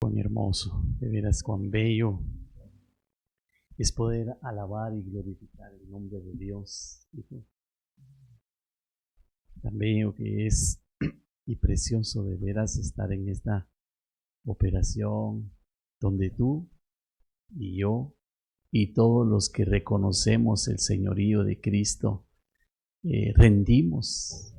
Cuán hermoso, de veras cuán bello es poder alabar y glorificar el nombre de Dios, hijo. Tan bello que es y precioso de veras estar en esta operación donde tú y yo y todos los que reconocemos el señorío de Cristo rendimos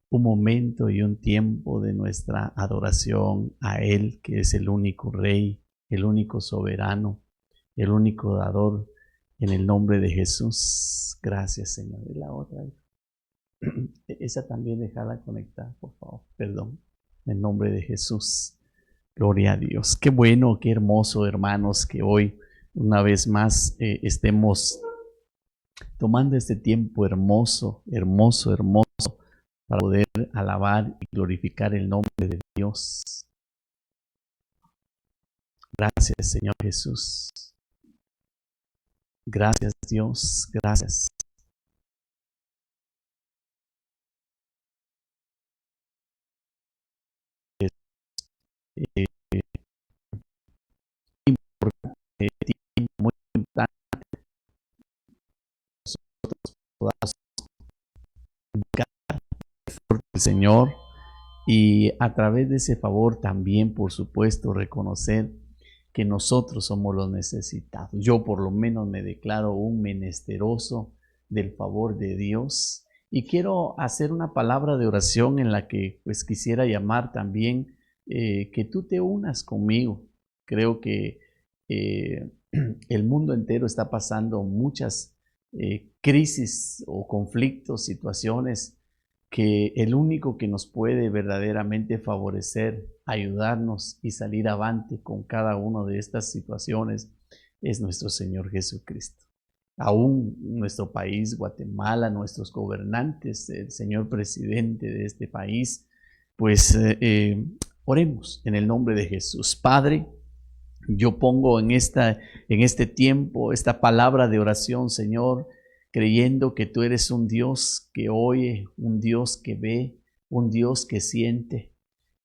un momento y un tiempo de nuestra adoración a Él, que es el único Rey, el único soberano, el único dador, en el nombre de Jesús. Gracias, Señor. Y la otra, esa también déjala conectar, por favor. Perdón. En el nombre de Jesús. Gloria a Dios. Qué bueno, qué hermoso, hermanos, que hoy una vez más estemos tomando este tiempo hermoso, hermoso, hermoso, para poder alabar y glorificar el nombre de Dios. Gracias, Señor Jesús. Gracias, Dios. Gracias. Muy importante nosotros podamos buscar el Señor y a través de ese favor también, por supuesto, reconocer que nosotros somos los necesitados. Yo por lo menos me declaro un menesteroso del favor de Dios y quiero hacer una palabra de oración en la que pues quisiera llamar también que tú te unas conmigo. Creo que el mundo entero está pasando muchas crisis o conflictos, situaciones que el único que nos puede verdaderamente favorecer, ayudarnos y salir avante con cada una de estas situaciones es nuestro Señor Jesucristo. Aún nuestro país, Guatemala, nuestros gobernantes, el señor presidente de este país, pues oremos en el nombre de Jesús. Padre, yo pongo en este tiempo esta palabra de oración, Señor, creyendo que tú eres un Dios que oye, un Dios que ve, un Dios que siente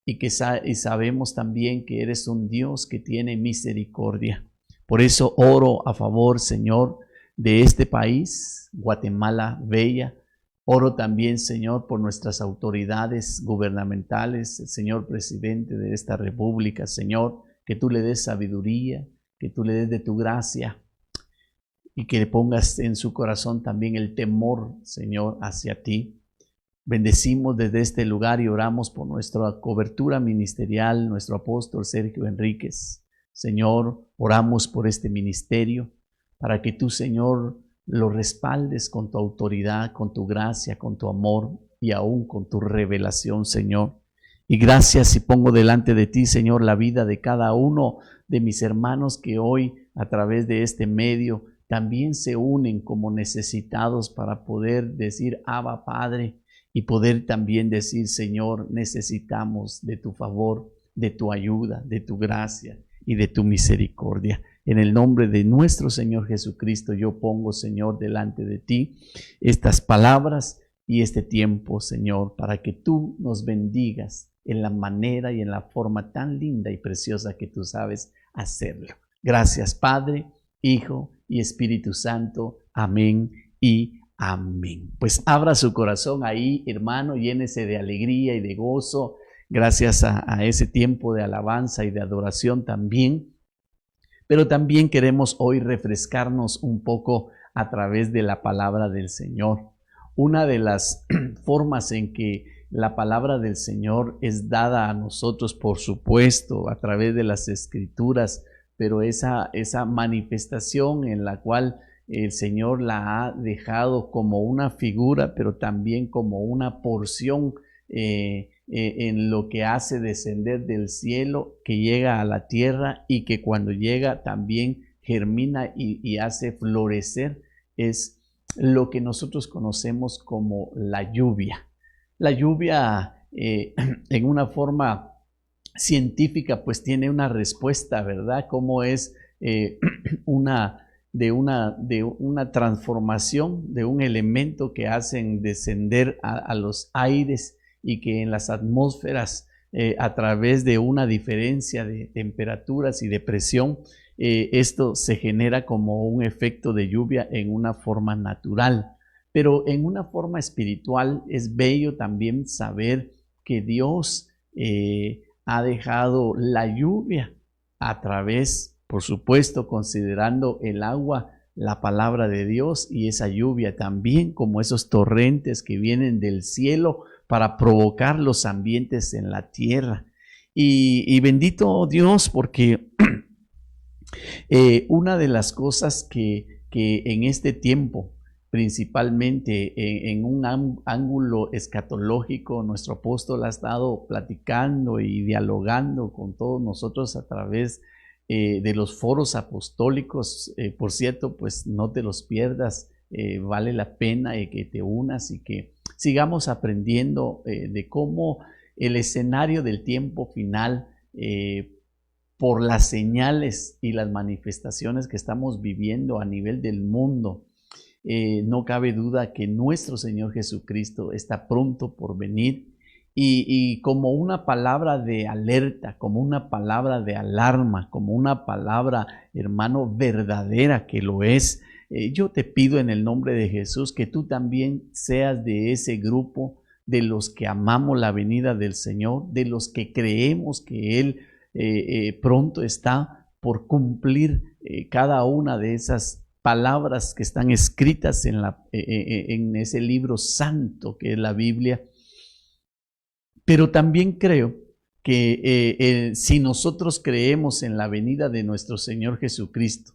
y sabemos también que eres un Dios que tiene misericordia. Por eso oro a favor, Señor, de este país, Guatemala bella. Oro también, Señor, por nuestras autoridades gubernamentales, el señor presidente de esta república, Señor, que tú le des sabiduría, que tú le des de tu gracia y que le pongas en su corazón también el temor, Señor, hacia ti. Bendecimos desde este lugar y oramos por nuestra cobertura ministerial, nuestro apóstol Sergio Enríquez. Señor, oramos por este ministerio para que tú, Señor, lo respaldes con tu autoridad, con tu gracia, con tu amor y aún con tu revelación, Señor. Y gracias y pongo delante de ti, Señor, la vida de cada uno de mis hermanos que hoy a través de este medio también se unen como necesitados para poder decir Abba Padre y poder también decir Señor, necesitamos de tu favor, de tu ayuda, de tu gracia y de tu misericordia. En el nombre de nuestro Señor Jesucristo yo pongo, Señor, delante de ti estas palabras y este tiempo, Señor, para que tú nos bendigas en la manera y en la forma tan linda y preciosa que tú sabes hacerlo. Gracias, Padre, Hijo y Espíritu Santo. Amén y amén. Pues abra su corazón ahí, hermano, llénese de alegría y de gozo, gracias a ese tiempo de alabanza y de adoración también. Pero también queremos hoy refrescarnos un poco a través de la palabra del Señor. Una de las formas en que la palabra del Señor es dada a nosotros, por supuesto, a través de las Escrituras, pero esa manifestación en la cual el Señor la ha dejado como una figura, pero también como una porción en lo que hace descender del cielo, que llega a la tierra y que cuando llega también germina y hace florecer, es lo que nosotros conocemos como la lluvia. La lluvia en una forma científica pues tiene una respuesta, ¿verdad? Cómo es una transformación de un elemento que hacen descender a los aires y que en las atmósferas a través de una diferencia de temperaturas y de presión, esto se genera como un efecto de lluvia en una forma natural. Pero en una forma espiritual es bello también saber que Dios ha dejado la lluvia a través, por supuesto, considerando el agua, la palabra de Dios, y esa lluvia también como esos torrentes que vienen del cielo para provocar los ambientes en la tierra. Y bendito Dios, porque una de las cosas que en este tiempo, principalmente en un ángulo escatológico, nuestro apóstol ha estado platicando y dialogando con todos nosotros a través de los foros apostólicos. Por cierto, pues no te los pierdas, vale la pena que te unas y que sigamos aprendiendo de cómo el escenario del tiempo final, por las señales y las manifestaciones que estamos viviendo a nivel del mundo, no cabe duda que nuestro Señor Jesucristo está pronto por venir, y como una palabra de alerta, como una palabra de alarma, como una palabra, hermano, verdadera que lo es, yo te pido en el nombre de Jesús que tú también seas de ese grupo de los que amamos la venida del Señor, de los que creemos que Él pronto está por cumplir cada una de esas palabras que están escritas en ese libro santo que es la Biblia. Pero también creo que si nosotros creemos en la venida de nuestro Señor Jesucristo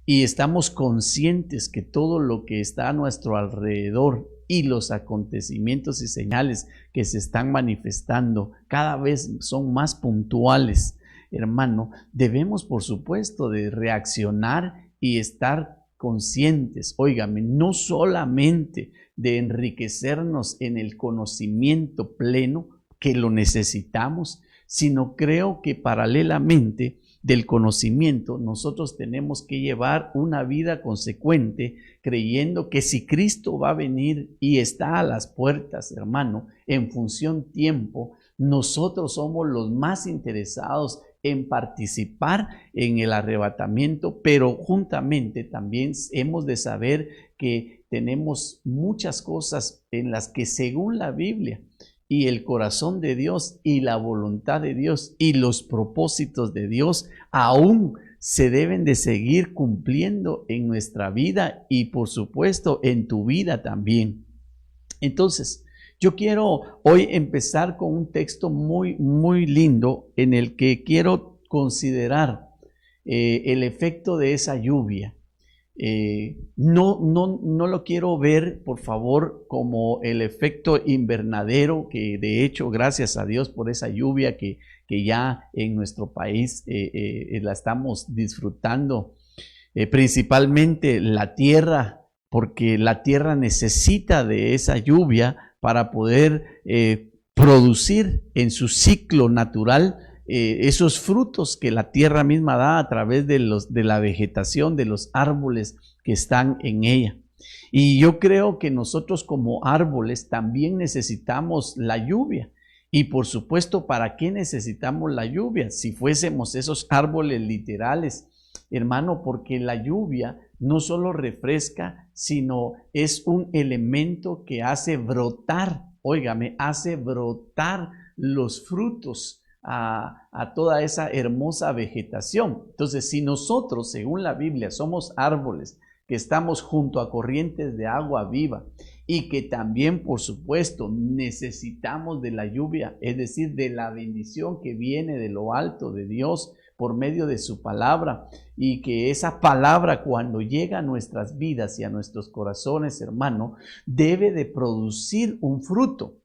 y estamos conscientes que todo lo que está a nuestro alrededor y los acontecimientos y señales que se están manifestando cada vez son más puntuales, hermano, debemos por supuesto de reaccionar y estar conscientes, óigame, no solamente de enriquecernos en el conocimiento pleno, que lo necesitamos, sino creo que paralelamente del conocimiento nosotros tenemos que llevar una vida consecuente, creyendo que si Cristo va a venir y está a las puertas, hermano, en función tiempo, nosotros somos los más interesados en participar en el arrebatamiento, pero juntamente también hemos de saber que tenemos muchas cosas en las que, según la Biblia y el corazón de Dios y la voluntad de Dios y los propósitos de Dios, aún se deben de seguir cumpliendo en nuestra vida y por supuesto en tu vida también. Entonces, yo quiero hoy empezar con un texto muy lindo en el que quiero considerar el efecto de esa lluvia. No lo quiero ver, por favor, como el efecto invernadero, que de hecho, gracias a Dios por esa lluvia que ya en nuestro país la estamos disfrutando, principalmente la tierra, porque la tierra necesita de esa lluvia para poder producir en su ciclo natural esos frutos que la tierra misma da a través de la vegetación, de los árboles que están en ella. Y yo creo que nosotros como árboles también necesitamos la lluvia. Y por supuesto, ¿para qué necesitamos la lluvia? Si fuésemos esos árboles literales, hermano, porque la lluvia no solo refresca, sino es un elemento que hace brotar, óigame, hace brotar los frutos a toda esa hermosa vegetación. Entonces, si nosotros, según la Biblia, somos árboles que estamos junto a corrientes de agua viva y que también, por supuesto, necesitamos de la lluvia, es decir, de la bendición que viene de lo alto de Dios por medio de su palabra, y que esa palabra, cuando llega a nuestras vidas y a nuestros corazones, hermano, debe de producir un fruto.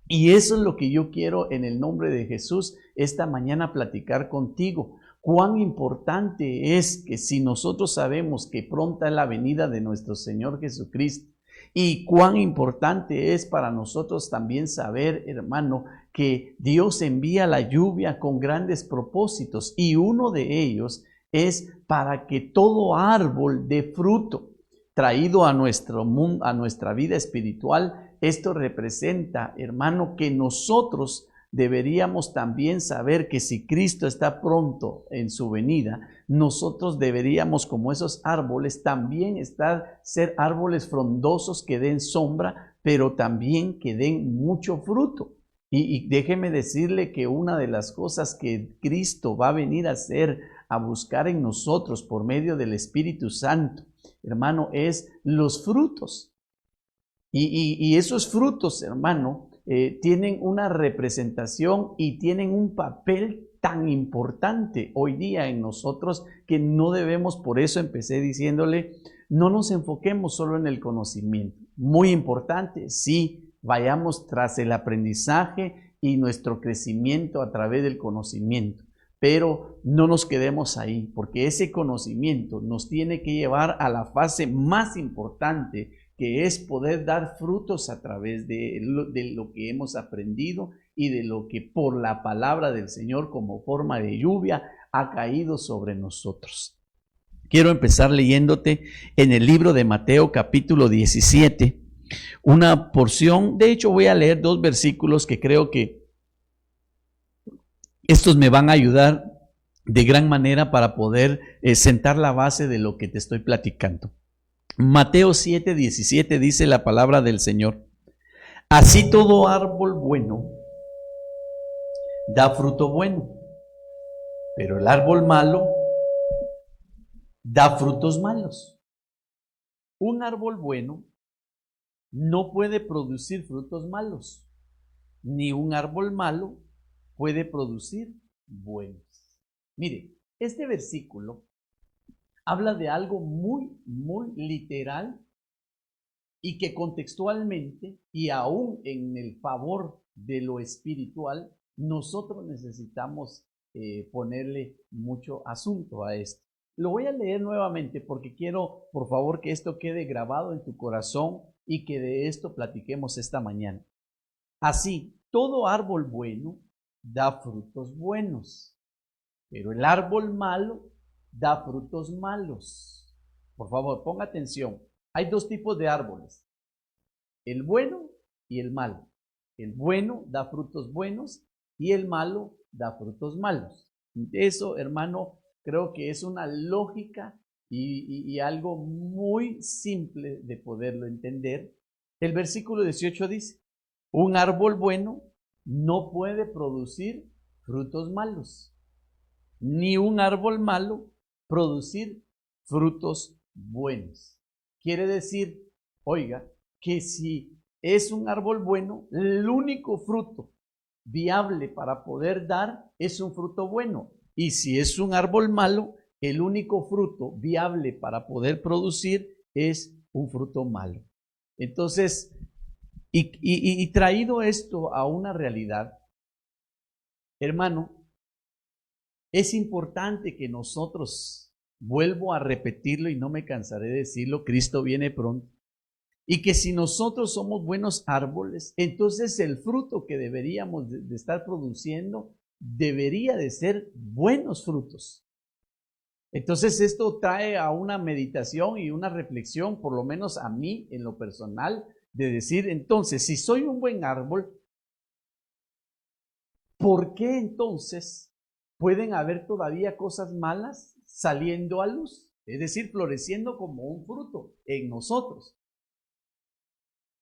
Y eso es lo que yo quiero en el nombre de Jesús esta mañana platicar contigo. Cuán importante es que, si nosotros sabemos que pronta es la venida de nuestro Señor Jesucristo, y cuán importante es para nosotros también saber, hermano, que Dios envía la lluvia con grandes propósitos, y uno de ellos es para que todo árbol dé fruto traído a nuestro mundo, a nuestra vida espiritual. Esto representa, hermano, que nosotros deberíamos también saber que si Cristo está pronto en su venida, nosotros deberíamos, como esos árboles, también ser árboles frondosos que den sombra, pero también que den mucho fruto. Y déjeme decirle que una de las cosas que Cristo va a venir a hacer, a buscar en nosotros por medio del Espíritu Santo, hermano, es los frutos. Y esos frutos, hermano, tienen una representación y tienen un papel tan importante hoy día en nosotros que no debemos, por eso empecé diciéndole, no nos enfoquemos solo en el conocimiento. Muy importante, sí, vayamos tras el aprendizaje y nuestro crecimiento a través del conocimiento, pero no nos quedemos ahí, porque ese conocimiento nos tiene que llevar a la fase más importante, que es poder dar frutos a través de lo que hemos aprendido y de lo que por la palabra del Señor como forma de lluvia ha caído sobre nosotros. Quiero empezar leyéndote en el libro de Mateo capítulo 17, una porción. De hecho voy a leer 2 versículos que creo que estos me van a ayudar de gran manera para poder sentar la base de lo que te estoy platicando. Mateo 7:17 dice la palabra del Señor: así todo árbol bueno da fruto bueno, pero el árbol malo da frutos malos. Un árbol bueno no puede producir frutos malos, ni un árbol malo puede producir buenos. Mire, este versículo habla de algo muy, muy literal y que contextualmente y aún en el favor de lo espiritual, nosotros necesitamos ponerle mucho asunto a esto. Lo voy a leer nuevamente porque quiero, por favor, que esto quede grabado en tu corazón y que de esto platiquemos esta mañana. Así, todo árbol bueno da frutos buenos, pero el árbol malo da frutos malos. Por favor, ponga atención. Hay 2 tipos de árboles: el bueno y el malo. El bueno da frutos buenos y el malo da frutos malos. Eso, hermano, creo que es una lógica y algo muy simple de poderlo entender. El versículo 18 dice: un árbol bueno no puede producir frutos malos, ni un árbol malo producir frutos buenos. Quiere decir, oiga, que si es un árbol bueno, el único fruto viable para poder dar es un fruto bueno. Y si es un árbol malo, el único fruto viable para poder producir es un fruto malo. Entonces, y traído esto a una realidad, hermano, es importante que nosotros, vuelvo a repetirlo y no me cansaré de decirlo, Cristo viene pronto. Y que si nosotros somos buenos árboles, entonces el fruto que deberíamos de estar produciendo debería de ser buenos frutos. Entonces esto trae a una meditación y una reflexión, por lo menos a mí en lo personal, de decir, entonces, si soy un buen árbol, ¿por qué entonces pueden haber todavía cosas malas saliendo a luz? Es decir, floreciendo como un fruto en nosotros.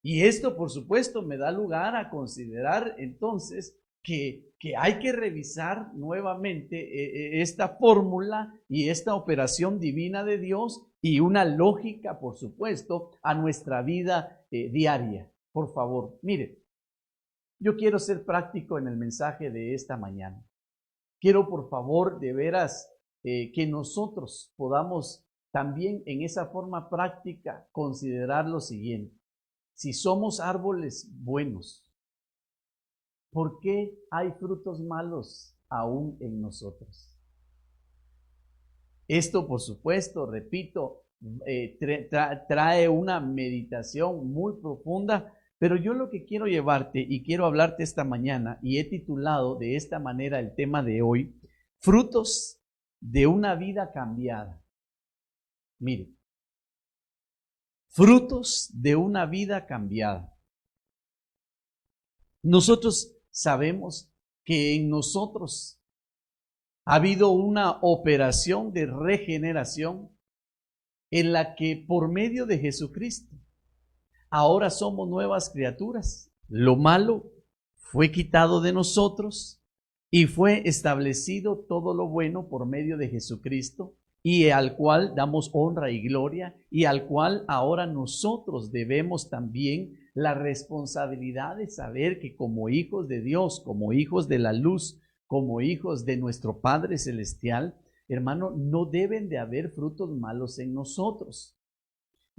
Y esto, por supuesto, me da lugar a considerar entonces que hay que revisar nuevamente esta fórmula y esta operación divina de Dios y una lógica, por supuesto, a nuestra vida diaria. Por favor, mire, yo quiero ser práctico en el mensaje de esta mañana. Quiero, por favor, de veras, que nosotros podamos también en esa forma práctica considerar lo siguiente. Si somos árboles buenos, ¿por qué hay frutos malos aún en nosotros? Esto, por supuesto, repito, trae una meditación muy profunda, pero yo lo que quiero llevarte y quiero hablarte esta mañana, y he titulado de esta manera el tema de hoy, frutos de una vida cambiada. Mire, frutos de una vida cambiada. Nosotros sabemos que en nosotros ha habido una operación de regeneración en la que por medio de Jesucristo ahora somos nuevas criaturas. Lo malo fue quitado de nosotros y fue establecido todo lo bueno por medio de Jesucristo, y al cual damos honra y gloria, y al cual ahora nosotros debemos también la responsabilidad de saber que como hijos de Dios, como hijos de la luz, como hijos de nuestro Padre Celestial, hermano, no deben de haber frutos malos en nosotros.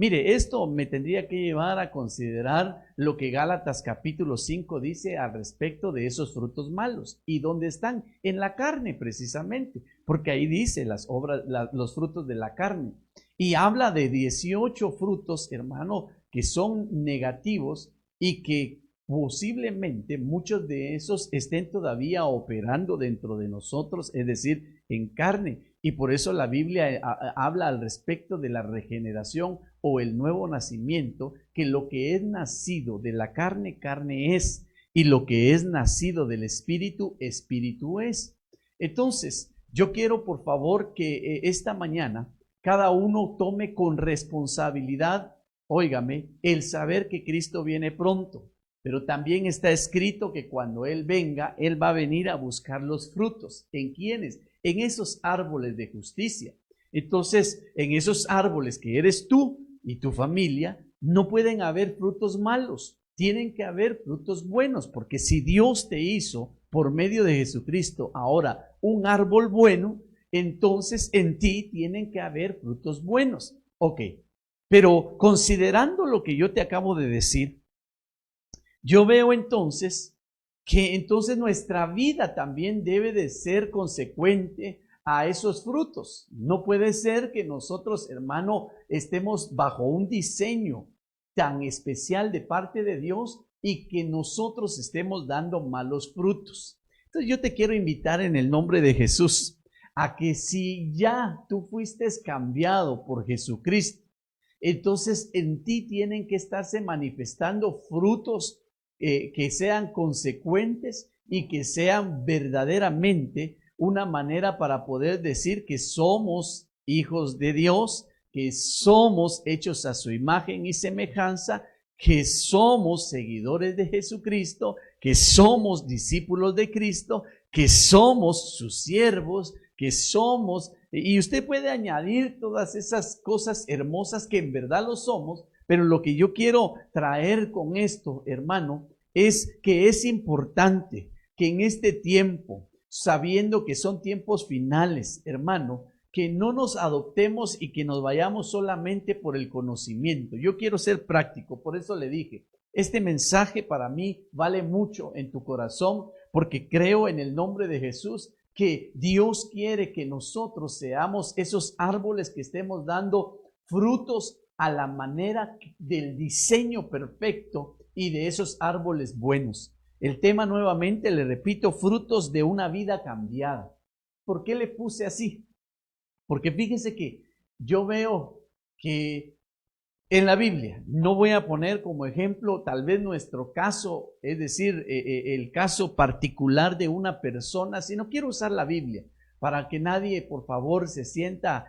Mire, esto me tendría que llevar a considerar lo que Gálatas capítulo 5 dice al respecto de esos frutos malos. ¿Y dónde están? En la carne, precisamente, porque ahí dice los frutos de la carne. Y habla de 18 frutos, hermano, que son negativos y que posiblemente muchos de esos estén todavía operando dentro de nosotros, es decir, en carne. Y por eso la Biblia habla al respecto de la regeneración o el nuevo nacimiento, que lo que es nacido de la carne, carne es, y lo que es nacido del Espíritu, Espíritu es. Entonces, yo quiero por favor que esta mañana cada uno tome con responsabilidad, óigame, el saber que Cristo viene pronto. Pero también está escrito que cuando Él venga, Él va a venir a buscar los frutos. ¿En quiénes? En esos árboles de justicia. Entonces, en esos árboles que eres tú y tu familia, no pueden haber frutos malos. Tienen que haber frutos buenos, porque si Dios te hizo por medio de Jesucristo ahora un árbol bueno, entonces en ti tienen que haber frutos buenos. Ok, pero considerando lo que yo te acabo de decir, yo veo entonces que entonces nuestra vida también debe de ser consecuente a esos frutos. No puede ser que nosotros, hermano, estemos bajo un diseño tan especial de parte de Dios y que nosotros estemos dando malos frutos. Entonces yo te quiero invitar en el nombre de Jesús a que si ya tú fuiste cambiado por Jesucristo, entonces en ti tienen que estarse manifestando frutos que sean consecuentes y que sean verdaderamente una manera para poder decir que somos hijos de Dios, que somos hechos a su imagen y semejanza, que somos seguidores de Jesucristo, que somos discípulos de Cristo, que somos sus siervos, que somos, y usted puede añadir todas esas cosas hermosas que en verdad lo somos, pero lo que yo quiero traer con esto, hermano, es que es importante que en este tiempo, sabiendo que son tiempos finales, hermano, que no nos adoptemos y que nos vayamos solamente por el conocimiento. Yo quiero ser práctico, por eso le dije, este mensaje para mí vale mucho en tu corazón, porque creo en el nombre de Jesús que Dios quiere que nosotros seamos esos árboles que estemos dando frutos a la manera del diseño perfecto y de esos árboles buenos. El tema nuevamente, le repito, frutos de una vida cambiada. ¿Por qué le puse así? Porque fíjense que yo veo que en la Biblia, no voy a poner como ejemplo tal vez nuestro caso, es decir, el caso particular de una persona, sino quiero usar la Biblia para que nadie, por favor, se sienta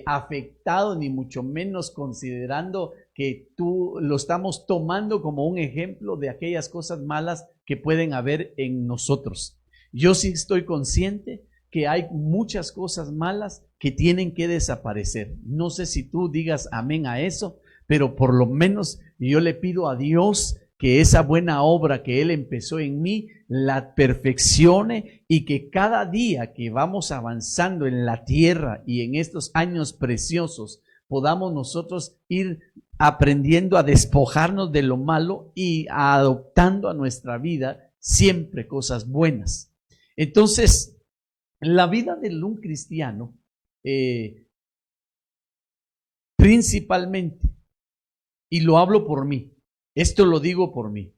afectado, ni mucho menos considerando que tú lo estamos tomando como un ejemplo de aquellas cosas malas que pueden haber en nosotros. Yo sí estoy consciente que hay muchas cosas malas que tienen que desaparecer. No sé si tú digas amén a eso, pero por lo menos yo le pido a Dios que esa buena obra que Él empezó en mí la perfeccione, y que cada día que vamos avanzando en la tierra y en estos años preciosos podamos nosotros ir aprendiendo a despojarnos de lo malo y adoptando a nuestra vida siempre cosas buenas. Entonces, la vida de un cristiano, principalmente, y lo hablo por mí, esto lo digo por mí,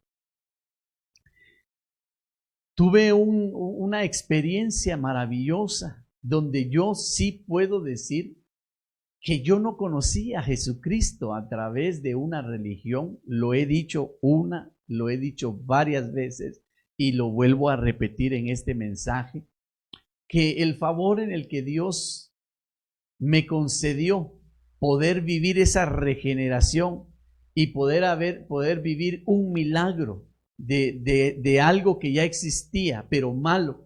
tuve una experiencia maravillosa donde yo sí puedo decir que yo no conocía a Jesucristo a través de una religión. Lo he dicho lo he dicho varias veces, y lo vuelvo a repetir en este mensaje, que el favor en el que Dios me concedió poder vivir esa regeneración y poder vivir un milagro de algo que ya existía, pero malo.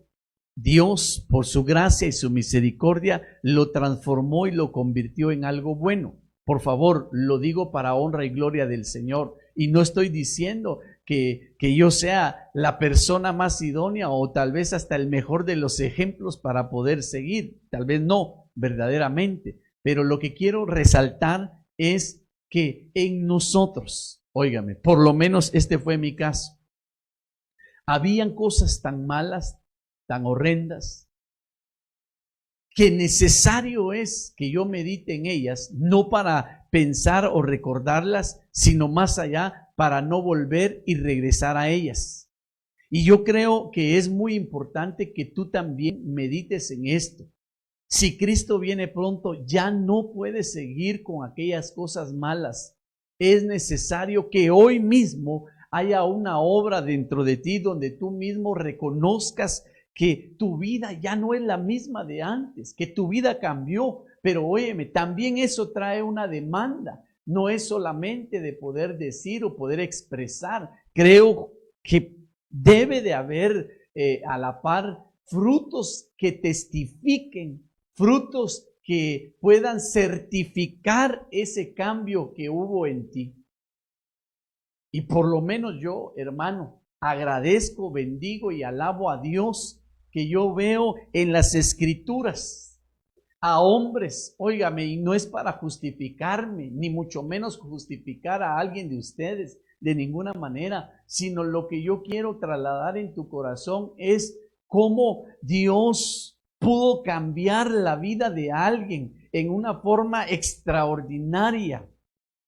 Dios, por su gracia y su misericordia, lo transformó y lo convirtió en algo bueno. Por favor, lo digo para honra y gloria del Señor. Y no estoy diciendo que yo sea la persona más idónea o tal vez hasta el mejor de los ejemplos para poder seguir. Tal vez no, verdaderamente. Pero lo que quiero resaltar es que en nosotros, óigame, por lo menos este fue mi caso, habían cosas tan malas, tan horrendas, que necesario es que yo medite en ellas, no para pensar o recordarlas, sino más allá, para no volver y regresar a ellas. Y yo creo que es muy importante que tú también medites en esto. Si Cristo viene pronto, ya no puedes seguir con aquellas cosas malas. Es necesario que hoy mismo haya una obra dentro de ti donde tú mismo reconozcas que tu vida ya no es la misma de antes, que tu vida cambió. Pero óyeme, también eso trae una demanda. No es solamente de poder decir o poder expresar. Creo que debe de haber a la par frutos que testifiquen, frutos que puedan certificar ese cambio que hubo en ti. Y por lo menos yo, hermano, agradezco, bendigo y alabo a Dios que yo veo en las Escrituras a hombres, óigame, y no es para justificarme, ni mucho menos justificar a alguien de ustedes, de ninguna manera, sino lo que yo quiero trasladar en tu corazón es cómo Dios pudo cambiar la vida de alguien en una forma extraordinaria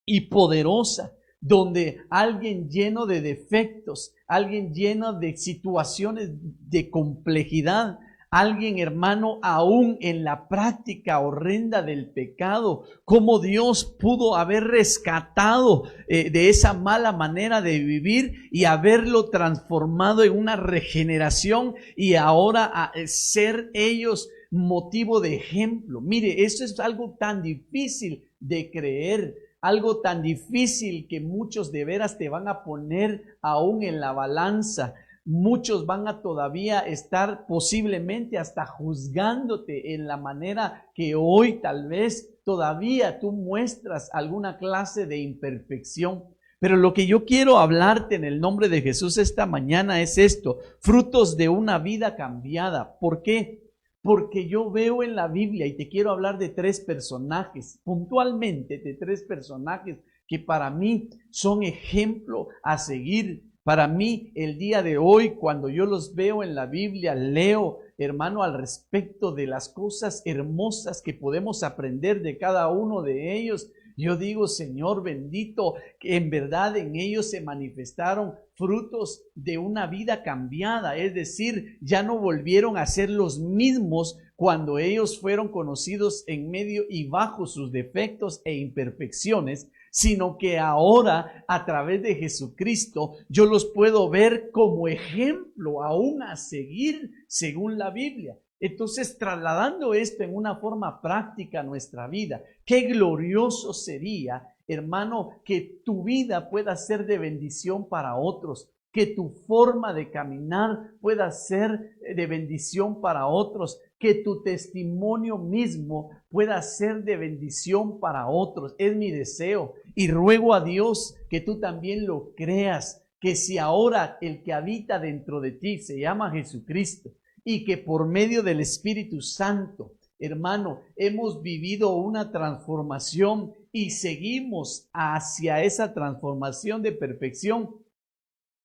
y poderosa, donde alguien lleno de defectos, alguien lleno de situaciones de complejidad, alguien, hermano, aún en la práctica horrenda del pecado, cómo Dios pudo haber rescatado de esa mala manera de vivir y haberlo transformado en una regeneración y ahora a ser ellos motivo de ejemplo. Mire, eso es algo tan difícil de creer, algo tan difícil que muchos de veras te van a poner aún en la balanza. Muchos van a todavía estar posiblemente hasta juzgándote en la manera que hoy tal vez todavía tú muestras alguna clase de imperfección. Pero lo que yo quiero hablarte en el nombre de Jesús esta mañana es esto: frutos de una vida cambiada. ¿Por qué? Porque yo veo en la Biblia, y te quiero hablar de tres personajes, puntualmente de tres personajes que para mí son ejemplo a seguir. Para mí, el día de hoy, cuando yo los veo en la Biblia, leo, hermano, al respecto de las cosas hermosas que podemos aprender de cada uno de ellos. Yo digo, Señor bendito, que en verdad en ellos se manifestaron frutos de una vida cambiada, es decir, ya no volvieron a ser los mismos cuando ellos fueron conocidos en medio y bajo sus defectos e imperfecciones, sino que ahora a través de Jesucristo yo los puedo ver como ejemplo aún a seguir según la Biblia. Entonces, trasladando esto en una forma práctica a nuestra vida, qué glorioso sería, hermano, que tu vida pueda ser de bendición para otros, que tu forma de caminar pueda ser de bendición para otros, que tu testimonio mismo pueda ser de bendición para otros. Es mi deseo y ruego a Dios que tú también lo creas, que si ahora el que habita dentro de ti se llama Jesucristo y que por medio del Espíritu Santo, hermano, hemos vivido una transformación y seguimos hacia esa transformación de perfección,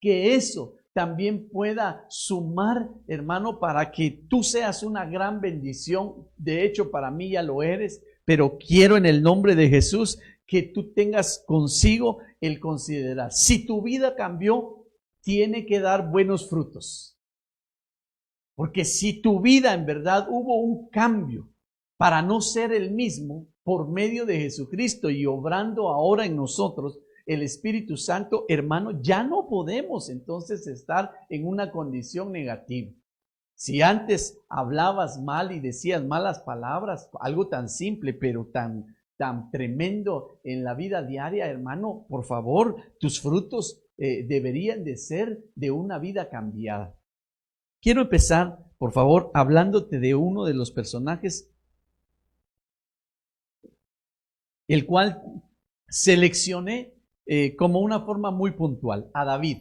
que eso también pueda sumar, hermano, para que tú seas una gran bendición. De hecho, para mí ya lo eres, pero quiero en el nombre de Jesús que tú tengas consigo el considerar. Si tu vida cambió, tiene que dar buenos frutos. Porque si tu vida en verdad hubo un cambio para no ser el mismo por medio de Jesucristo y obrando ahora en nosotros, el Espíritu Santo, hermano, ya no podemos entonces estar en una condición negativa. Si antes hablabas mal y decías malas palabras, algo tan simple pero tan tremendo en la vida diaria, hermano, por favor, tus frutos deberían de ser de una vida cambiada. Quiero empezar, por favor, hablándote de uno de los personajes, el cual seleccioné como una forma muy puntual, a David.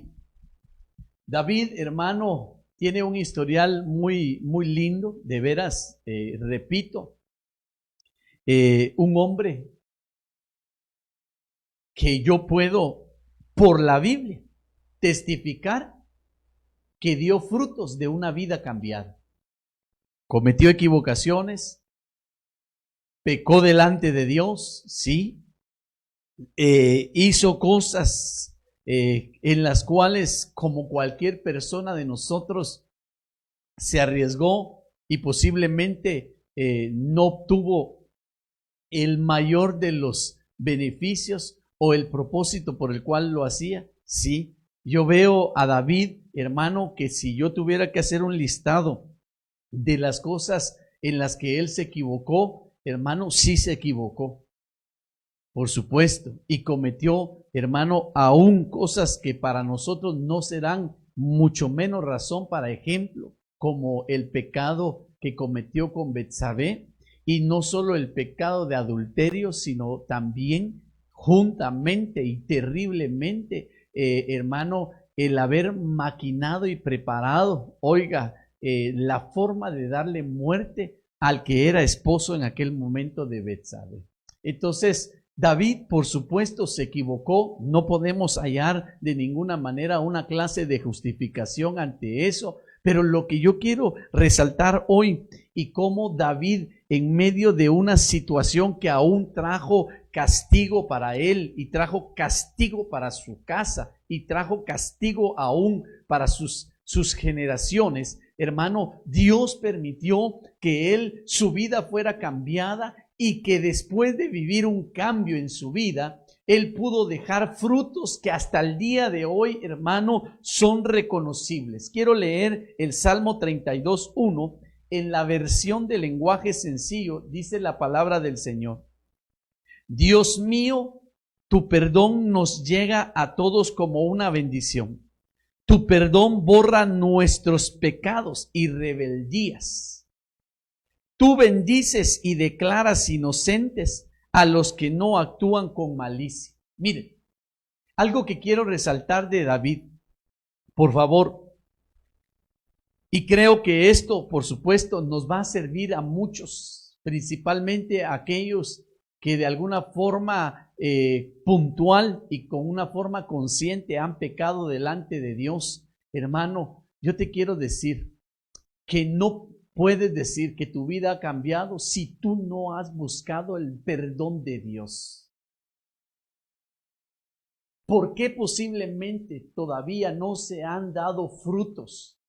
David, hermano, tiene un historial muy, muy lindo, de veras, repito, un hombre que yo puedo, por la Biblia, testificar que dio frutos de una vida cambiada. Cometió equivocaciones, pecó delante de Dios, sí, hizo cosas en las cuales, como cualquier persona de nosotros, se arriesgó y posiblemente no obtuvo el mayor de los beneficios o el propósito por el cual lo hacía. Sí, yo veo a David, hermano, que si yo tuviera que hacer un listado de las cosas en las que él se equivocó, hermano, sí se equivocó, por supuesto, y cometió, hermano, aún cosas que para nosotros no serán mucho menos razón para ejemplo, como el pecado que cometió con Betsabé, y no solo el pecado de adulterio, sino también juntamente y terriblemente, hermano, el haber maquinado y preparado, oiga, la forma de darle muerte al que era esposo en aquel momento de Betsabé. Entonces, David, por supuesto, se equivocó. No podemos hallar de ninguna manera una clase de justificación ante eso. Pero lo que yo quiero resaltar hoy, y cómo David, en medio de una situación que aún trajo castigo para él, y trajo castigo para su casa, y trajo castigo aún para sus generaciones, hermano, Dios permitió que su vida fuera cambiada, y que después de vivir un cambio en su vida, él pudo dejar frutos que hasta el día de hoy, hermano, son reconocibles. Quiero leer el Salmo 32:1 en la versión de lenguaje sencillo. Dice la palabra del Señor: Dios mío, tu perdón nos llega a todos como una bendición. Tu perdón borra nuestros pecados y rebeldías. Tú bendices y declaras inocentes a los que no actúan con malicia. Miren, algo que quiero resaltar de David, por favor, y creo que esto, por supuesto, nos va a servir a muchos, principalmente a aquellos que de alguna forma puntual y con una forma consciente han pecado delante de Dios. Hermano, yo te quiero decir que no puedes decir que tu vida ha cambiado si tú no has buscado el perdón de Dios. ¿Por qué posiblemente todavía no se han dado frutos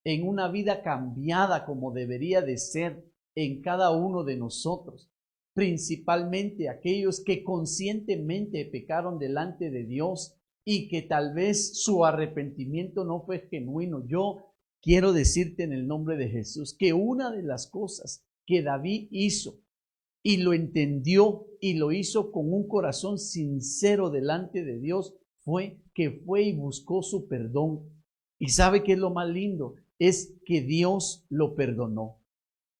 en una vida cambiada como debería de ser en cada uno de nosotros? Principalmente aquellos que conscientemente pecaron delante de Dios y que tal vez su arrepentimiento no fue genuino. Yo quiero decirte en el nombre de Jesús que una de las cosas que David hizo y lo entendió y lo hizo con un corazón sincero delante de Dios fue y buscó su perdón. Y ¿sabe qué es lo más lindo? Es que Dios lo perdonó.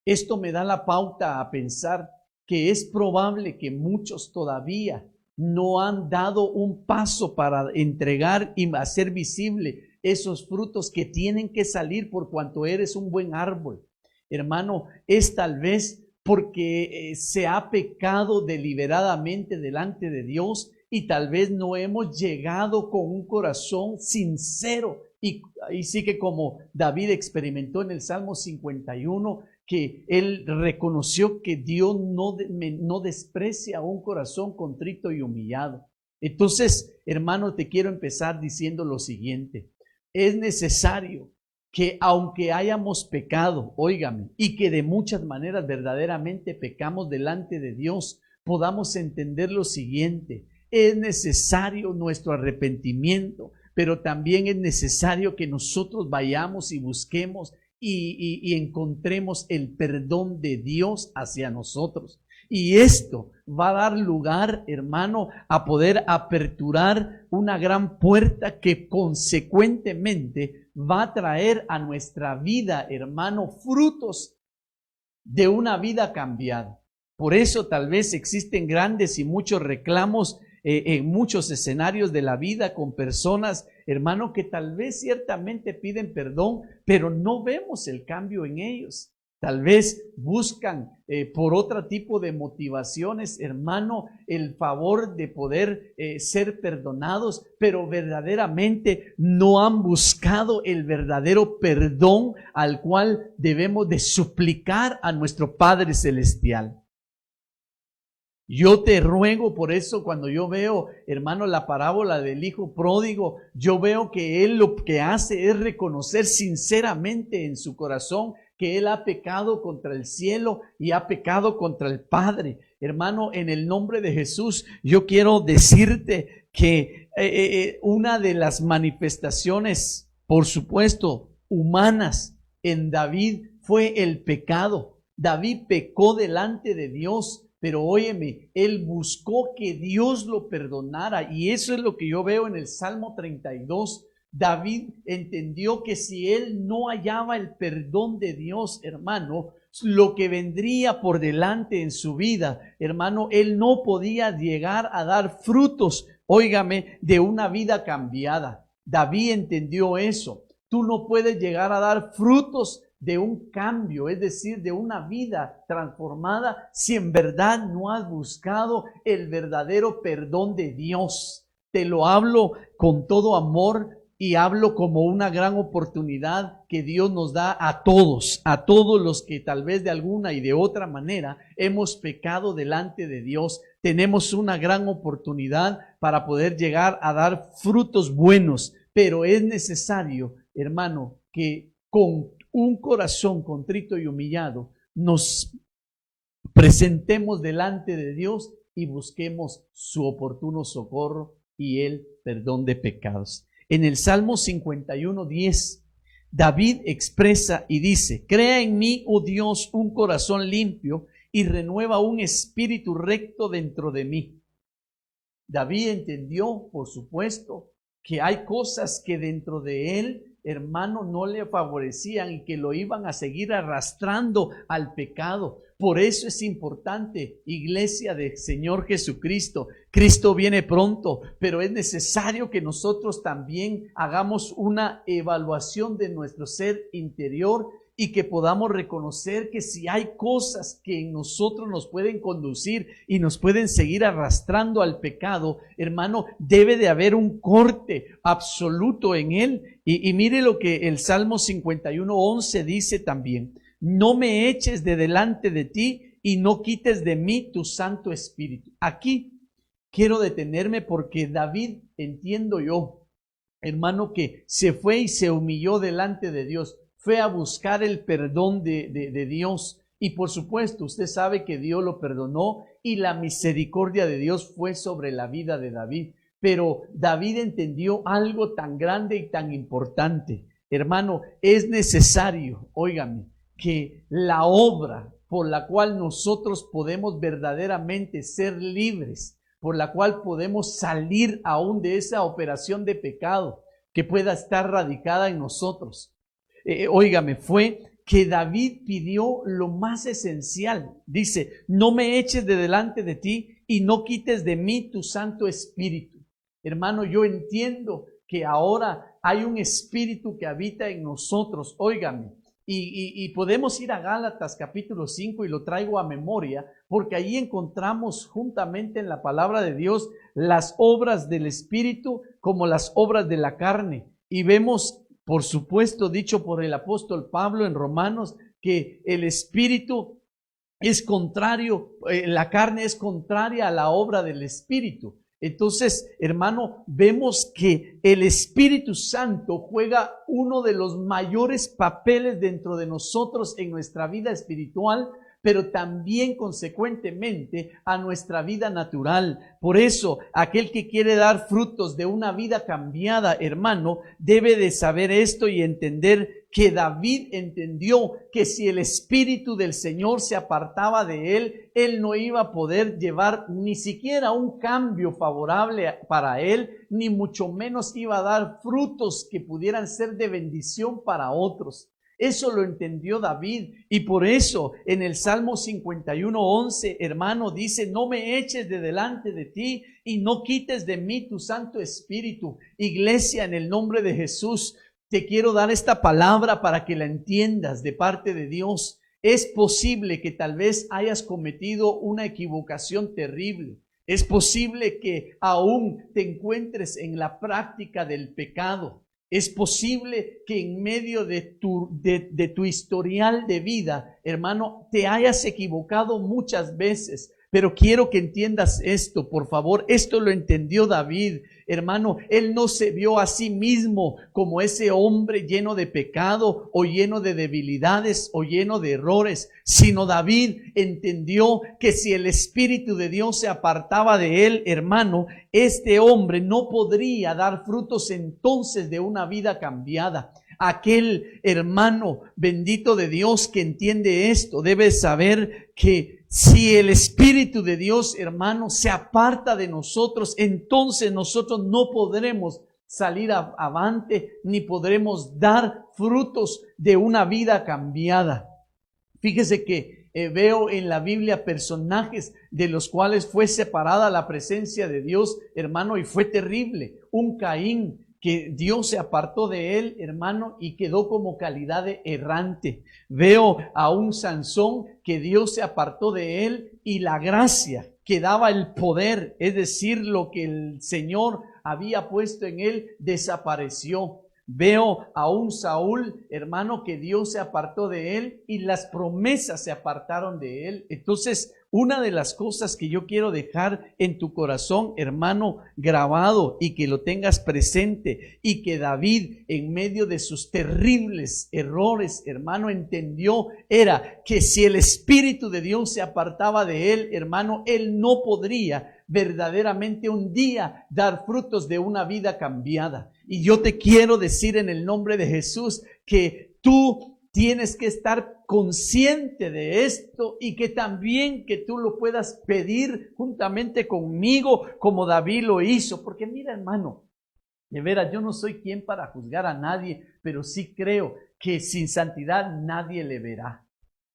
Esto me da la pauta a pensar que es probable que muchos todavía no han dado un paso para entregar y hacer visible esos frutos que tienen que salir por cuanto eres un buen árbol. Hermano, es tal vez porque se ha pecado deliberadamente delante de Dios y tal vez no hemos llegado con un corazón sincero. Y sí que como David experimentó en el Salmo 51, que él reconoció que Dios no desprecia un corazón contrito y humillado. Entonces, hermano, te quiero empezar diciendo lo siguiente. Es necesario que aunque hayamos pecado, óigame, y que de muchas maneras verdaderamente pecamos delante de Dios, podamos entender lo siguiente, es necesario nuestro arrepentimiento, pero también es necesario que nosotros vayamos y busquemos y encontremos el perdón de Dios hacia nosotros. Y esto va a dar lugar, hermano, a poder aperturar una gran puerta que consecuentemente va a traer a nuestra vida, hermano, frutos de una vida cambiada. Por eso tal vez existen grandes y muchos reclamos en muchos escenarios de la vida con personas, hermano, que tal vez ciertamente piden perdón, pero no vemos el cambio en ellos. Tal vez buscan por otro tipo de motivaciones, hermano, el favor de poder ser perdonados, pero verdaderamente no han buscado el verdadero perdón al cual debemos de suplicar a nuestro Padre Celestial. Yo te ruego por eso, cuando yo veo, hermano, la parábola del hijo pródigo, yo veo que él lo que hace es reconocer sinceramente en su corazón que él ha pecado contra el cielo y ha pecado contra el Padre. Hermano, en el nombre de Jesús, yo quiero decirte que una de las manifestaciones, por supuesto, humanas en David fue el pecado. David pecó delante de Dios. Pero óyeme, él buscó que Dios lo perdonara, y eso es lo que yo veo en el Salmo 32. David entendió que si él no hallaba el perdón de Dios, hermano, lo que vendría por delante en su vida, hermano, él no podía llegar a dar frutos, óigame, de una vida cambiada. David entendió eso. Tú no puedes llegar a dar frutos de un cambio, es decir, de una vida transformada, si en verdad no has buscado el verdadero perdón de Dios. Te lo hablo con todo amor y hablo como una gran oportunidad que Dios nos da a todos los que tal vez de alguna y de otra manera hemos pecado delante de Dios. Tenemos una gran oportunidad para poder llegar a dar frutos buenos, pero es necesario, hermano, que con un corazón contrito y humillado nos presentemos delante de Dios y busquemos su oportuno socorro y el perdón de pecados. En el Salmo 51:10, David expresa y dice: crea en mí, oh Dios, un corazón limpio y renueva un espíritu recto dentro de mí. David entendió, por supuesto, que hay cosas que dentro de él, hermano, no le favorecían y que lo iban a seguir arrastrando al pecado. Por eso es importante, iglesia del Señor Jesucristo. Cristo viene pronto, pero es necesario que nosotros también hagamos una evaluación de nuestro ser interior y que podamos reconocer que si hay cosas que en nosotros nos pueden conducir y nos pueden seguir arrastrando al pecado, hermano, debe de haber un corte absoluto en él. Y mire lo que el Salmo 51:11 dice también: no me eches de delante de ti y no quites de mí tu Santo Espíritu. Aquí quiero detenerme porque David, entiendo yo, hermano, que se fue y se humilló delante de Dios. Fue a buscar el perdón de Dios. Y por supuesto, usted sabe que Dios lo perdonó y la misericordia de Dios fue sobre la vida de David. Pero David entendió algo tan grande y tan importante. Hermano, es necesario, óigame, que la obra por la cual nosotros podemos verdaderamente ser libres, por la cual podemos salir aún de esa operación de pecado que pueda estar radicada en nosotros, óigame, fue que David pidió lo más esencial. Dice: no me eches de delante de ti y no quites de mí tu Santo Espíritu. Hermano, yo entiendo que ahora hay un espíritu que habita en nosotros, óigame, y podemos ir a Gálatas capítulo 5 y lo traigo a memoria, porque ahí encontramos juntamente en la palabra de Dios las obras del Espíritu como las obras de la carne, y vemos, por supuesto, dicho por el apóstol Pablo en Romanos, que el espíritu es contrario, la carne es contraria a la obra del Espíritu. Entonces, hermano, vemos que el Espíritu Santo juega uno de los mayores papeles dentro de nosotros en nuestra vida espiritual, pero también consecuentemente a nuestra vida natural. Por eso, aquel que quiere dar frutos de una vida cambiada, hermano, debe de saber esto y entender que David entendió que si el Espíritu del Señor se apartaba de él, él no iba a poder llevar ni siquiera un cambio favorable para él, ni mucho menos iba a dar frutos que pudieran ser de bendición para otros. Eso lo entendió David, y por eso en el Salmo 51:11, hermano, dice: no me eches de delante de ti y no quites de mí tu Santo Espíritu. Iglesia, en el nombre de Jesús, te quiero dar esta palabra para que la entiendas de parte de Dios. Es posible que tal vez hayas cometido una equivocación terrible. Es posible que aún te encuentres en la práctica del pecado. Es posible que en medio de tu historial de vida, hermano, te hayas equivocado muchas veces. Pero quiero que entiendas esto, por favor. Esto lo entendió David, hermano. Él no se vio a sí mismo como ese hombre lleno de pecado o lleno de debilidades o lleno de errores, sino David entendió que si el Espíritu de Dios se apartaba de él, hermano, este hombre no podría dar frutos entonces de una vida cambiada. Aquel hermano bendito de Dios que entiende esto debe saber que si el Espíritu de Dios, hermano, se aparta de nosotros, entonces nosotros no podremos salir avante ni podremos dar frutos de una vida cambiada. Fíjese que veo en la Biblia personajes de los cuales fue separada la presencia de Dios, hermano, y fue terrible. Un Caín que Dios se apartó de él, hermano, y quedó como calidad de errante. Veo a un Sansón que Dios se apartó de él y la gracia que daba el poder, es decir, lo que el Señor había puesto en él, desapareció. Veo a un Saúl, hermano, que Dios se apartó de él y las promesas se apartaron de él. Entonces, una de las cosas que yo quiero dejar en tu corazón, hermano, grabado y que lo tengas presente, y que David en medio de sus terribles errores, hermano, entendió, era que si el Espíritu de Dios se apartaba de él, hermano, él no podría verdaderamente un día dar frutos de una vida cambiada. Y yo te quiero decir en el nombre de Jesús que tú tienes que estar consciente de esto y que también que tú lo puedas pedir juntamente conmigo como David lo hizo. Porque mira, hermano, de veras, yo no soy quien para juzgar a nadie, pero sí creo que sin santidad nadie le verá.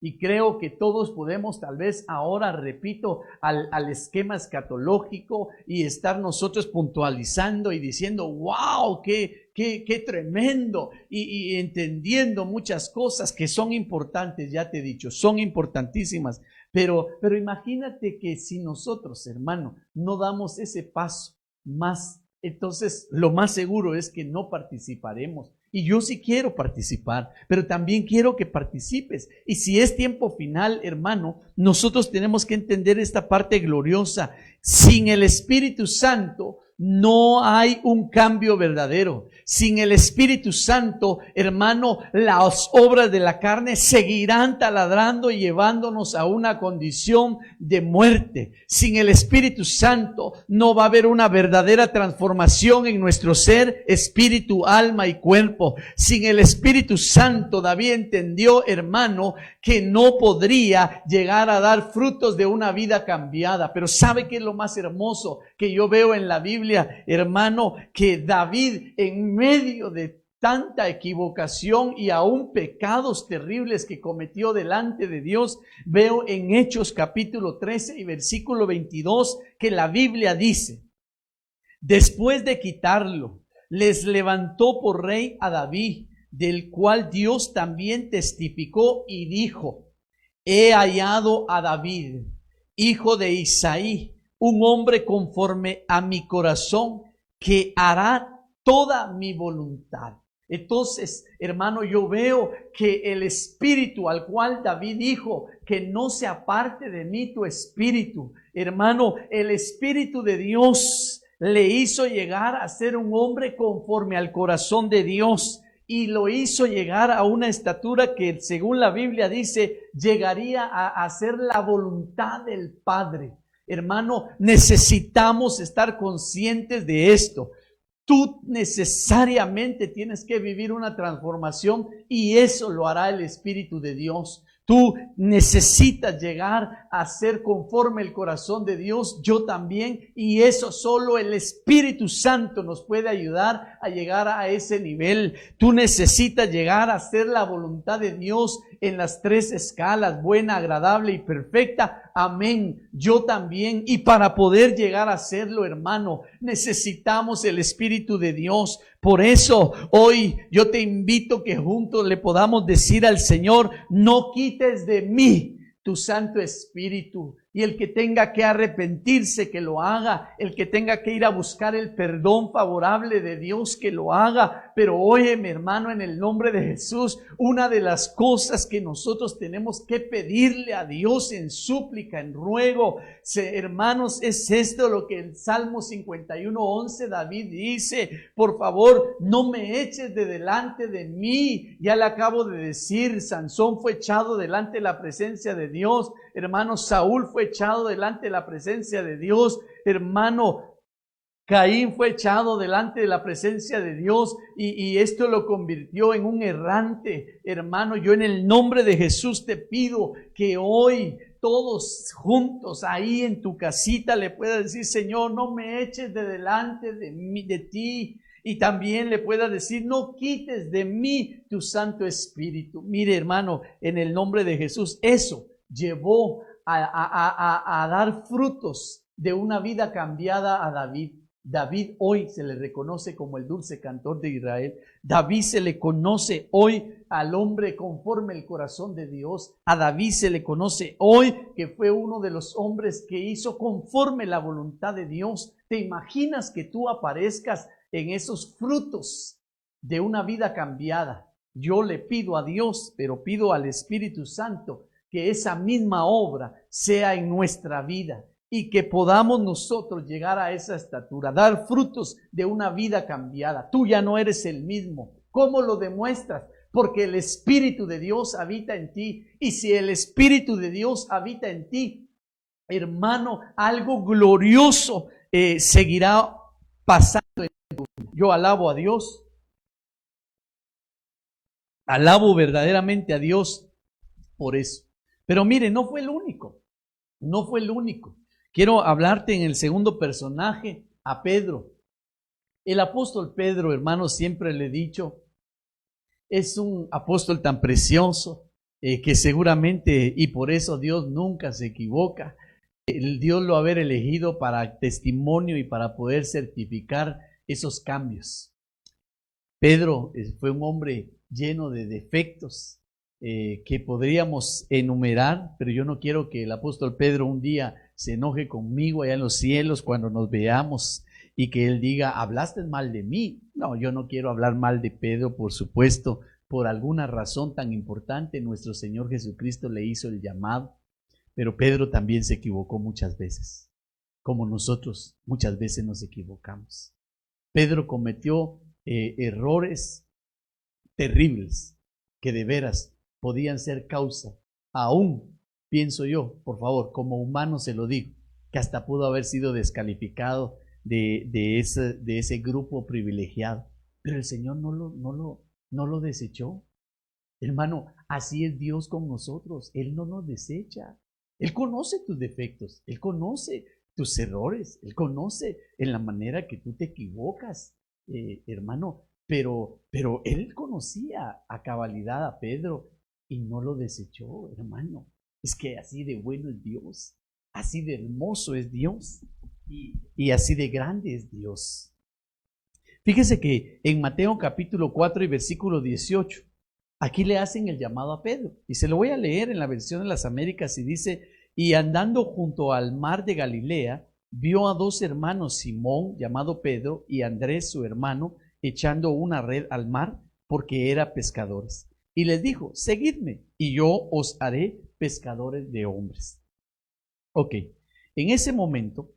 Y creo que todos podemos tal vez ahora, repito, al esquema escatológico y estar nosotros puntualizando y diciendo, wow, qué tremendo, y entendiendo muchas cosas que son importantes, ya te he dicho, son importantísimas. Pero imagínate que si nosotros, hermano, no damos ese paso más, entonces lo más seguro es que no participaremos. Y yo sí quiero participar, pero también quiero que participes. Y si es tiempo final, hermano, nosotros tenemos que entender esta parte gloriosa. Sin el Espíritu Santo no hay un cambio verdadero. Sin el Espíritu Santo, hermano, las obras de la carne seguirán taladrando y llevándonos a una condición de muerte. Sin el Espíritu Santo no va a haber una verdadera transformación en nuestro ser, espíritu, alma y cuerpo. Sin el Espíritu Santo, David entendió, hermano, que no podría llegar a dar frutos de una vida cambiada. Pero ¿sabe qué es lo más hermoso que yo veo en la Biblia, hermano? Que David, en medio de tanta equivocación y aún pecados terribles que cometió delante de Dios, veo en Hechos capítulo 13 y versículo 22 que la Biblia dice: después de quitarlo, les levantó por rey a David, del cual Dios también testificó y dijo: he hallado a David, hijo de Isaí, un hombre conforme a mi corazón, que hará toda mi voluntad. Entonces, hermano, yo veo que el Espíritu al cual David dijo que no se aparte de mí tu Espíritu, hermano, el Espíritu de Dios le hizo llegar a ser un hombre conforme al corazón de Dios. y lo hizo llegar a una estatura que, según la Biblia dice, llegaría a hacer la voluntad del Padre. Hermano, necesitamos estar conscientes de esto. Tú necesariamente tienes que vivir una transformación y eso lo hará el Espíritu de Dios. Tú necesitas llegar a ser conforme el corazón de Dios, yo también, y eso solo el Espíritu Santo nos puede ayudar a llegar a ese nivel. Tú necesitas llegar a hacer la voluntad de Dios en las 3 escalas, buena, agradable y perfecta. Amén. Yo también. Y para poder llegar a hacerlo, hermano, necesitamos el Espíritu de Dios. Por eso hoy yo te invito que juntos le podamos decir al Señor: no quites de mí tu Santo Espíritu. Y el que tenga que arrepentirse, que lo haga. El que tenga que ir a buscar el perdón favorable de Dios, que lo haga. Pero oye, mi hermano, en el nombre de Jesús, una de las cosas que nosotros tenemos que pedirle a Dios en súplica, en ruego, hermanos, es esto lo que el Salmo 51:11 David dice: por favor, no me eches de delante de mí. Ya le acabo de decir, Sansón fue echado delante de la presencia de Dios. Hermano, Saúl fue echado delante de la presencia de Dios. Hermano, Caín fue echado delante de la presencia de Dios y esto lo convirtió en un errante. Hermano, yo en el nombre de Jesús te pido que hoy todos juntos ahí en tu casita le puedas decir: Señor, no me eches de delante de ti. Y también le puedas decir: no quites de mí tu Santo Espíritu. Mire, hermano, en el nombre de Jesús, eso llevó a dar frutos de una vida cambiada a David. David hoy se le reconoce como el dulce cantor de Israel. David se le conoce hoy al hombre conforme el corazón de Dios. A David se le conoce hoy que fue uno de los hombres que hizo conforme la voluntad de Dios. ¿Te imaginas que tú aparezcas en esos frutos de una vida cambiada? Yo le pido a Dios, pero pido al Espíritu Santo, que esa misma obra sea en nuestra vida y que podamos nosotros llegar a esa estatura, dar frutos de una vida cambiada. Tú ya no eres el mismo. ¿Cómo lo demuestras? Porque el Espíritu de Dios habita en ti. Y si el Espíritu de Dios habita en ti, hermano, algo glorioso seguirá pasando en tu vida. Yo alabo a Dios. Alabo verdaderamente a Dios por eso. Pero mire, no fue el único. No fue el único. Quiero hablarte en el segundo personaje, a Pedro. El apóstol Pedro, hermano, siempre le he dicho, es un apóstol tan precioso que seguramente, y por eso Dios nunca se equivoca, Dios lo haber elegido para testimonio y para poder certificar esos cambios. Pedro fue un hombre lleno de defectos que podríamos enumerar, pero yo no quiero que el apóstol Pedro un día se enoje conmigo allá en los cielos cuando nos veamos y que él diga: hablaste mal de mí. No, yo no quiero hablar mal de Pedro, por supuesto. Por alguna razón tan importante, nuestro Señor Jesucristo le hizo el llamado, pero Pedro también se equivocó muchas veces, como nosotros muchas veces nos equivocamos. Pedro cometió errores terribles que de veras podían ser causa, aún pienso yo, por favor, como humano se lo digo, que hasta pudo haber sido descalificado de ese grupo privilegiado. Pero el Señor no lo desechó. Hermano, así es Dios con nosotros. Él no nos desecha. Él conoce tus defectos, Él conoce tus errores, Él conoce en la manera que tú te equivocas, hermano. Pero Él conocía a cabalidad a Pedro y no lo desechó, hermano. Es que así de bueno es Dios, así de hermoso es Dios y así de grande es Dios. Fíjese que en Mateo capítulo 4 y versículo 18, aquí le hacen el llamado a Pedro. Y se lo voy a leer en la versión de las Américas y dice: y andando junto al mar de Galilea, vio a 2 hermanos, Simón, llamado Pedro, y Andrés, su hermano, echando una red al mar, porque eran pescadores. Y les dijo: seguidme, y yo os haré pescadores de hombres. Ok, en ese momento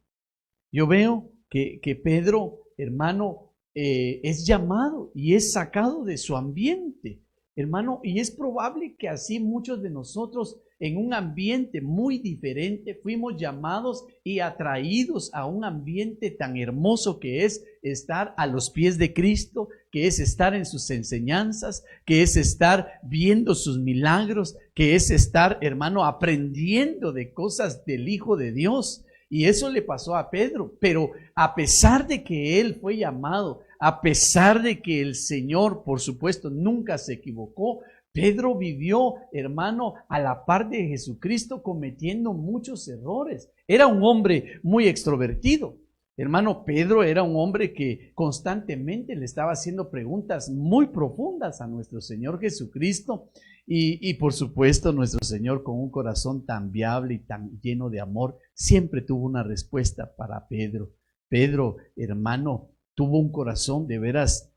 yo veo que Pedro, hermano, es llamado y es sacado de su ambiente, hermano, y es probable que así muchos de nosotros en un ambiente muy diferente fuimos llamados y atraídos a un ambiente tan hermoso que es estar a los pies de Cristo, que es estar en sus enseñanzas, que es estar viendo sus milagros, que es estar, hermano, aprendiendo de cosas del Hijo de Dios. Y eso le pasó a Pedro, pero a pesar de que él fue llamado, a pesar de que el Señor, por supuesto, nunca se equivocó, Pedro vivió, hermano, a la par de Jesucristo cometiendo muchos errores. Era un hombre muy extrovertido. Hermano, Pedro era un hombre que constantemente le estaba haciendo preguntas muy profundas a nuestro Señor Jesucristo. Y por supuesto, nuestro Señor, con un corazón tan viable y tan lleno de amor, siempre tuvo una respuesta para Pedro. Pedro, hermano, tuvo un corazón de veras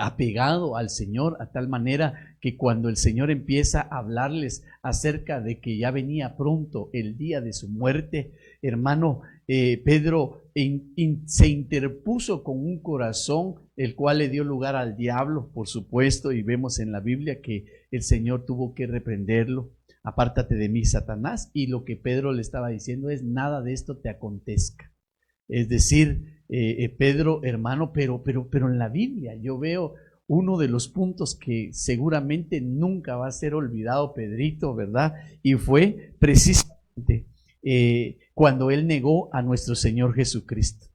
apegado al Señor, a tal manera que cuando el Señor empieza a hablarles acerca de que ya venía pronto el día de su muerte, hermano, Pedro se interpuso con un corazón el cual le dio lugar al diablo, por supuesto, y vemos en la Biblia que el Señor tuvo que reprenderlo. Apártate de mí, Satanás. Y lo que Pedro le estaba diciendo es: nada de esto te acontezca. Es decir, Pedro, hermano, pero en la Biblia yo veo uno de los puntos que seguramente nunca va a ser olvidado, Pedrito, ¿verdad? Y fue precisamente cuando él negó a nuestro Señor Jesucristo.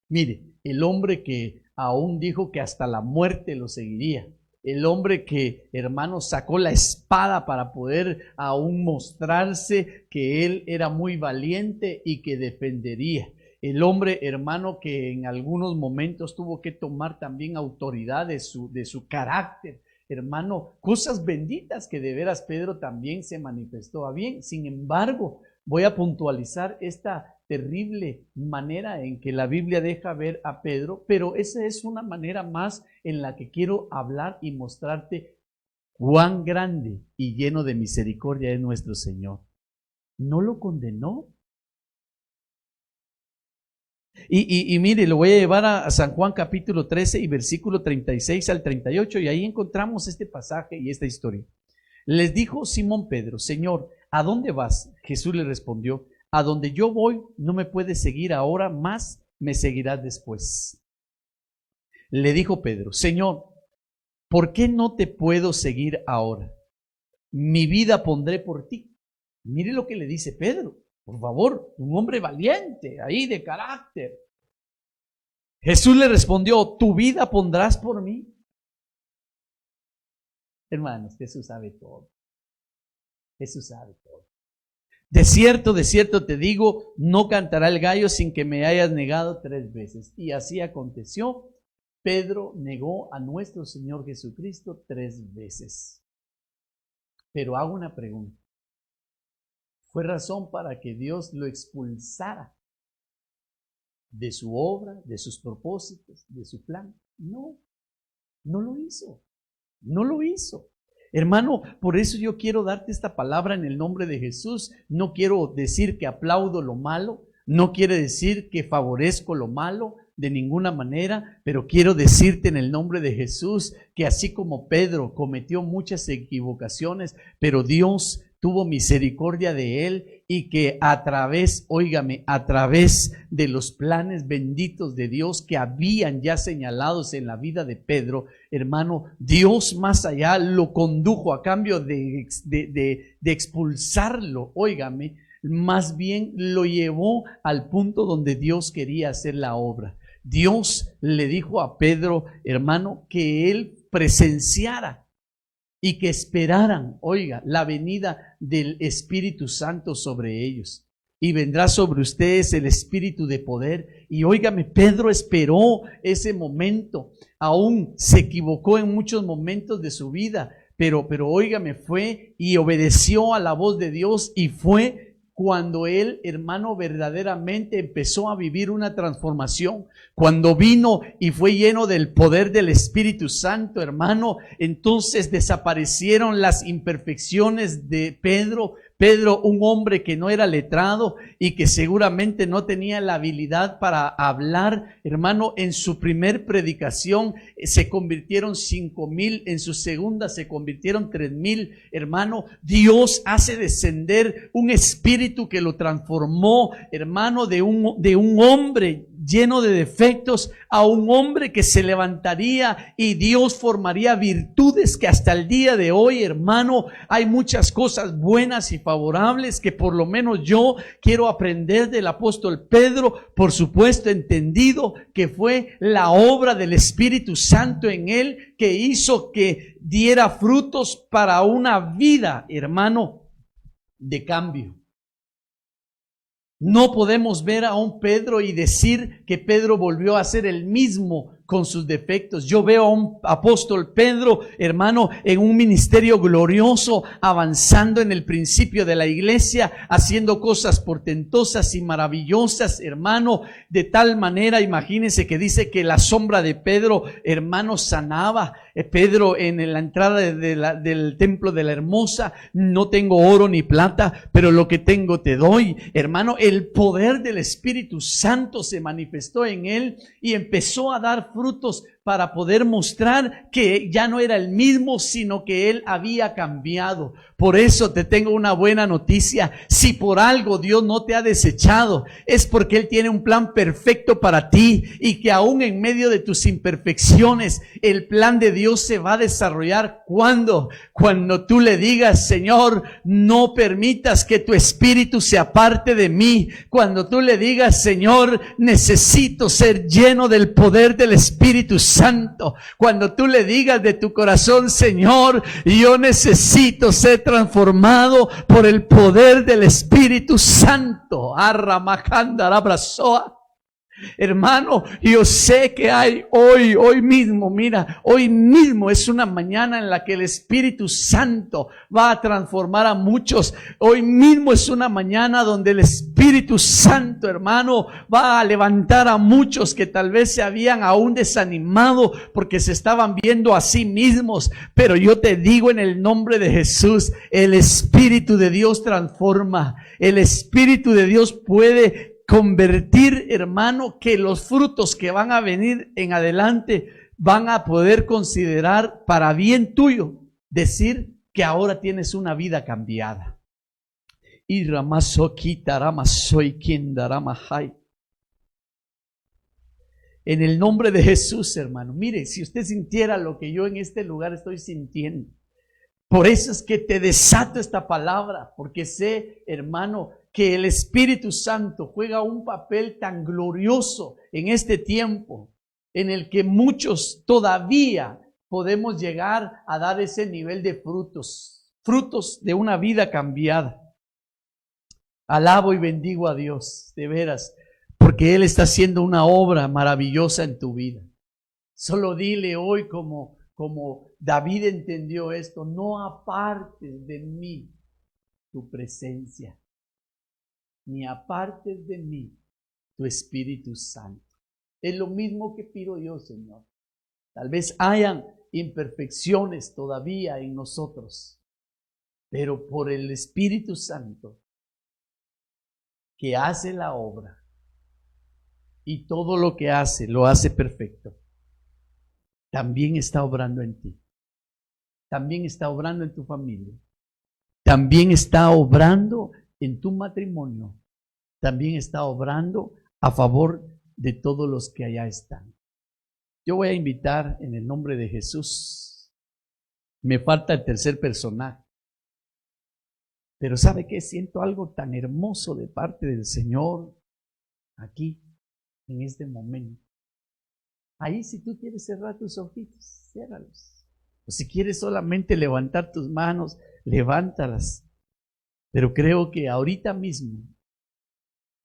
Mire, el hombre que aún dijo que hasta la muerte lo seguiría, el hombre que, hermano, sacó la espada para poder aún mostrarse que él era muy valiente y que defendería. El hombre, hermano, que en algunos momentos tuvo que tomar también autoridad de su carácter. Hermano, cosas benditas que de veras Pedro también se manifestó a bien. Sin embargo, voy a puntualizar esta terrible manera en que la Biblia deja ver a Pedro, pero esa es una manera más en la que quiero hablar y mostrarte cuán grande y lleno de misericordia es nuestro Señor. No lo condenó. Y mire, lo voy a llevar a San Juan capítulo 13 y versículo 36 al 38, y ahí encontramos este pasaje y esta historia. Les dijo Simón Pedro: Señor, ¿a dónde vas? Jesús le respondió: a donde yo voy no me puedes seguir ahora, más me seguirás después. Le dijo Pedro: Señor, ¿por qué no te puedo seguir ahora? Mi vida pondré por ti. Mire lo que le dice Pedro. Por favor, un hombre valiente, ahí de carácter. Jesús le respondió: ¿tu vida pondrás por mí? Hermanos, Jesús sabe todo. Jesús sabe todo. De cierto te digo, no cantará el gallo sin que me hayas negado 3 veces. Y así aconteció. Pedro negó a nuestro Señor Jesucristo 3 veces. Pero hago una pregunta. ¿Fue razón para que Dios lo expulsara de su obra, de sus propósitos, de su plan? No, no lo hizo. No lo hizo. Hermano, por eso yo quiero darte esta palabra en el nombre de Jesús. No quiero decir que aplaudo lo malo, no quiere decir que favorezco lo malo de ninguna manera, pero quiero decirte en el nombre de Jesús que así como Pedro cometió muchas equivocaciones, pero Dios tuvo misericordia de él, y que a través, óigame, a través de los planes benditos de Dios que habían ya señalados en la vida de Pedro, hermano, Dios más allá lo condujo a cambio de expulsarlo, óigame, más bien lo llevó al punto donde Dios quería hacer la obra. Dios le dijo a Pedro, hermano, que él presenciara y que esperaran, oiga, la venida del Espíritu Santo sobre ellos. Y vendrá sobre ustedes el espíritu de poder. Y óigame, Pedro esperó ese momento. Aún se equivocó en muchos momentos de su vida, pero óigame, fue y obedeció a la voz de Dios, y fue cuando él, hermano, verdaderamente empezó a vivir una transformación. Cuando vino y fue lleno del poder del Espíritu Santo, hermano, entonces desaparecieron las imperfecciones de Pedro. Pedro, un hombre que no era letrado y que seguramente no tenía la habilidad para hablar, hermano, en su primer predicación se convirtieron 5,000, en su segunda se convirtieron 3,000, hermano. Dios hace descender un espíritu que lo transformó, hermano, de un hombre lleno de defectos a un hombre que se levantaría y Dios formaría virtudes que hasta el día de hoy, hermano, hay muchas cosas buenas y favorables que por lo menos yo quiero aprender del apóstol Pedro, por supuesto entendido que fue la obra del Espíritu Santo en él que hizo que diera frutos para una vida, hermano, de cambio. No podemos ver a un Pedro y decir que Pedro volvió a ser el mismo con sus defectos. Yo veo a un apóstol Pedro, hermano, en un ministerio glorioso, avanzando en el principio de la iglesia, haciendo cosas portentosas y maravillosas, hermano, de tal manera, imagínense que dice que la sombra de Pedro, hermano, sanaba. Pedro en la entrada del templo de la Hermosa: no tengo oro ni plata, pero lo que tengo te doy. Hermano, el poder del Espíritu Santo se manifestó en él y empezó a dar frutos para poder mostrar que ya no era el mismo, sino que él había cambiado. Por eso te tengo una buena noticia: si por algo Dios no te ha desechado, es porque Él tiene un plan perfecto para ti, y que aún en medio de tus imperfecciones, el plan de Dios se va a desarrollar. ¿Cuándo? Cuando tú le digas: Señor, no permitas que tu espíritu se aparte de mí. Cuando tú le digas: Señor, necesito ser lleno del poder del Espíritu Santo. Cuando tú le digas de tu corazón: Señor, yo necesito ser transformado por el poder del Espíritu Santo. Hermano, yo sé que hay hoy mismo, mira, hoy mismo es una mañana en la que el Espíritu Santo va a transformar a muchos. Hoy mismo es una mañana donde el Espíritu Santo, hermano, va a levantar a muchos que tal vez se habían aún desanimado porque se estaban viendo a sí mismos. Pero yo te digo en el nombre de Jesús, el Espíritu de Dios transforma. El Espíritu de Dios puede convertir, hermano, que los frutos que van a venir en adelante van a poder considerar para bien tuyo, decir que ahora tienes una vida cambiada. Y en el nombre de Jesús, hermano, mire, si usted sintiera lo que yo en este lugar estoy sintiendo, por eso es que te desato esta palabra, porque sé, hermano, que el Espíritu Santo juega un papel tan glorioso en este tiempo, en el que muchos todavía podemos llegar a dar ese nivel de frutos de una vida cambiada. Alabo y bendigo a Dios, de veras, porque Él está haciendo una obra maravillosa en tu vida. Solo dile hoy, como David entendió esto: no apartes de mí tu presencia, ni apartes de mí tu Espíritu Santo. Es lo mismo que pido yo, Señor. Tal vez hayan imperfecciones todavía en nosotros, pero por el Espíritu Santo que hace la obra, y todo lo que hace, lo hace perfecto, también está obrando en ti. También está obrando en tu familia. También está obrando en tu matrimonio. También está obrando a favor de todos los que allá están. Yo voy a invitar en el nombre de Jesús. Me falta el tercer personaje. Pero ¿sabe qué? Siento algo tan hermoso de parte del Señor aquí, en este momento. Ahí, si tú quieres cerrar tus ojitos, ciérralos. O si quieres solamente levantar tus manos, levántalas. Pero creo que ahorita mismo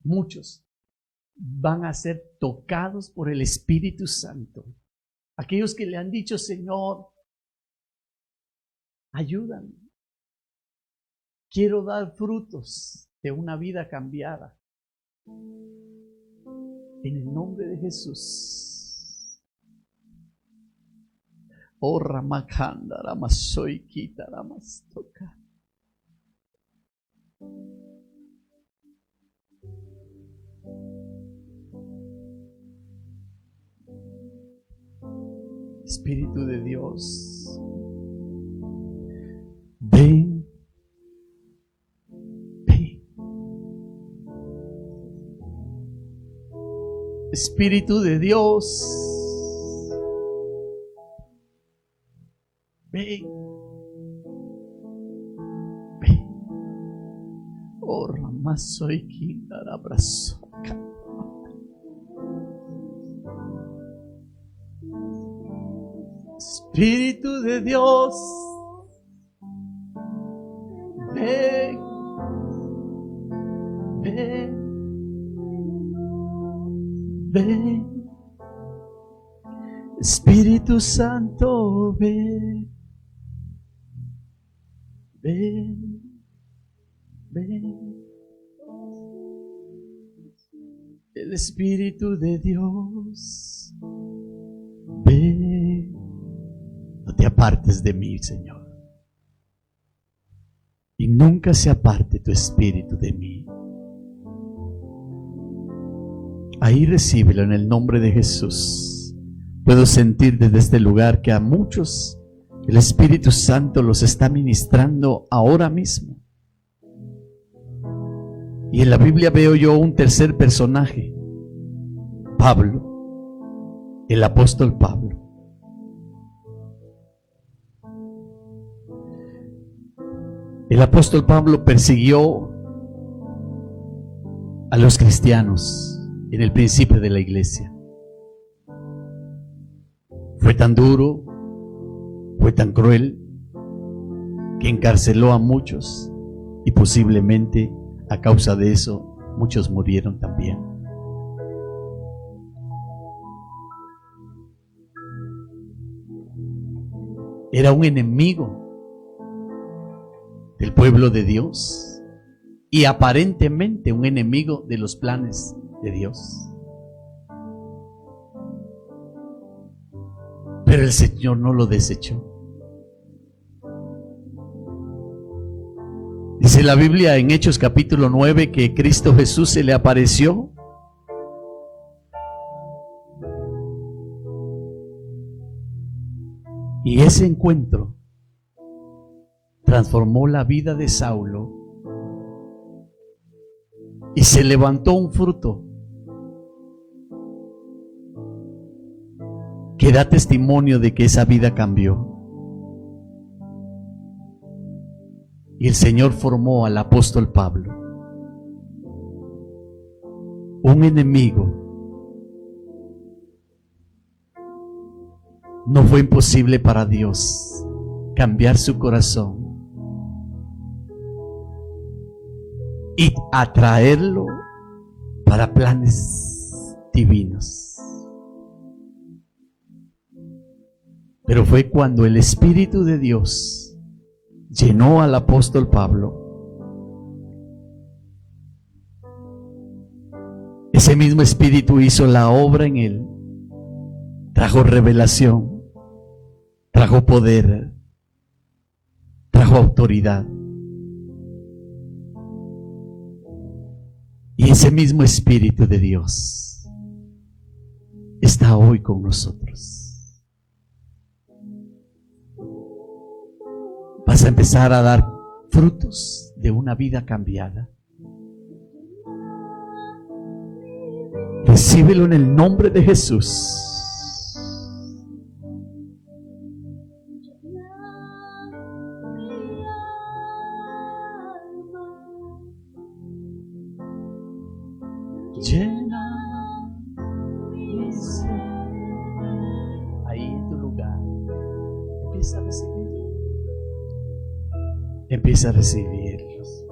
muchos van a ser tocados por el Espíritu Santo. Aquellos que le han dicho: Señor, ayúdame. Quiero dar frutos. de una vida cambiada. En el nombre de Jesús. Oh Ramakanda, Ramasoy, Kita, Ramastoka. Espíritu de Dios, ven, ven. Espíritu de Dios, ven, ven. Oh, Ramasoy, Kindara, Abrazoka. Espíritu de Dios, ven, ven, ven. Espíritu Santo, ven, ven, ven. El Espíritu de Dios, ven. No te apartes de mí, Señor, y nunca se aparte tu espíritu de mí. Ahí recíbelo en el nombre de Jesús. Puedo sentir desde este lugar que a muchos el Espíritu Santo los está ministrando ahora mismo. Y en la Biblia veo yo un tercer personaje, Pablo, el apóstol Pablo. El apóstol Pablo persiguió a los cristianos en el principio de la iglesia. Fue tan duro, fue tan cruel, que encarceló a muchos y posiblemente a causa de eso muchos murieron también. Era un enemigo del pueblo de Dios y aparentemente un enemigo de los planes de Dios. Pero el Señor no lo desechó. Dice la Biblia en Hechos capítulo 9 que Cristo Jesús se le apareció y ese encuentro transformó la vida de Saulo y se levantó un fruto que da testimonio de que esa vida cambió. Y el Señor formó al apóstol Pablo, un enemigo. No fue imposible para Dios cambiar su corazón y atraerlo para planes divinos. Pero fue cuando el Espíritu de Dios llenó al apóstol Pablo, ese mismo Espíritu hizo la obra en él, trajo revelación, trajo poder, trajo autoridad. Y ese mismo Espíritu de Dios está hoy con nosotros. Vas a empezar a dar frutos de una vida cambiada. Recíbelo en el nombre de Jesús. Llena mi ser. Ahí en tu lugar, empieza a recibirlo. Empieza a recibirlos.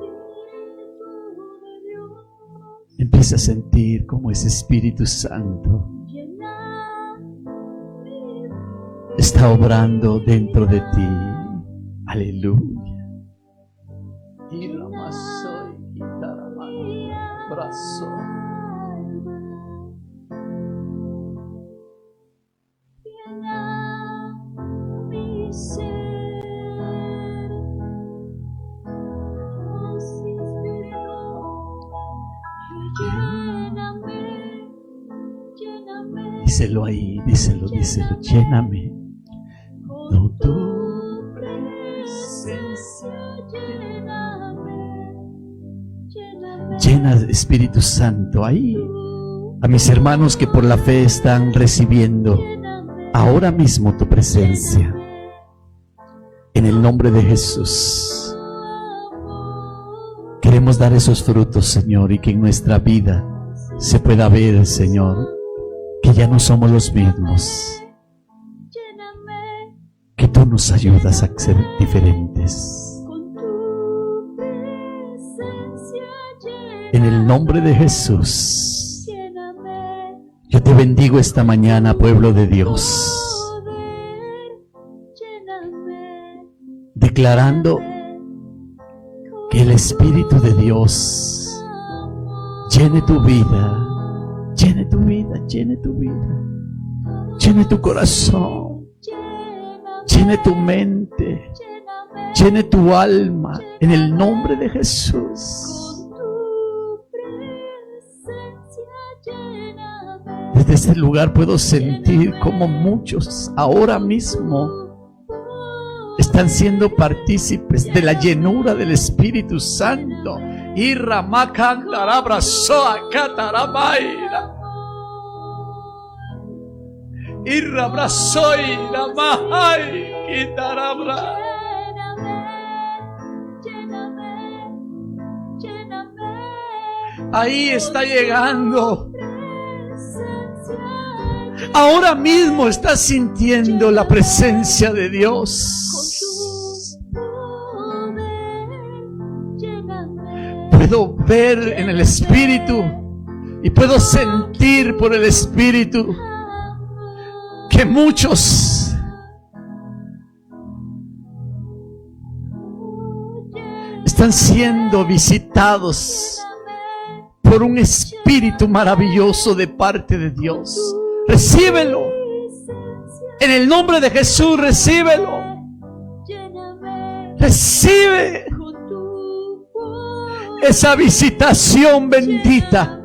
Empieza a sentir cómo ese Espíritu Santo está obrando dentro de ti. Aleluya. Y lo más soy. Brazo. Díselo ahí, díselo, lléname. No, tu presencia, llena, Espíritu Santo, ahí a mis hermanos que por la fe están recibiendo ahora mismo tu presencia, en el nombre de Jesús. Queremos dar esos frutos, Señor, y que en nuestra vida se pueda ver, Señor, que ya no somos los mismos, que tú nos ayudas a ser diferentes. En el nombre de Jesús, yo te bendigo esta mañana, pueblo de Dios, declarando que el Espíritu de Dios llene tu vida. Llene tu vida, llene tu vida, llene tu corazón, llene tu mente, llene tu alma, en el nombre de Jesús. Desde este lugar puedo sentir como muchos ahora mismo están siendo partícipes de la llenura del Espíritu Santo. Y Ramakandarabra Soa Kataramaira. Y Rabrasoy Ramahai Kitarabra. Ahí está llegando. Ahora mismo estás sintiendo la presencia de Dios. Puedo ver en el Espíritu y puedo sentir por el Espíritu que muchos están siendo visitados por un Espíritu maravilloso de parte de Dios. Recíbelo. En el nombre de Jesús, recíbelo. Recibe esa visitación bendita.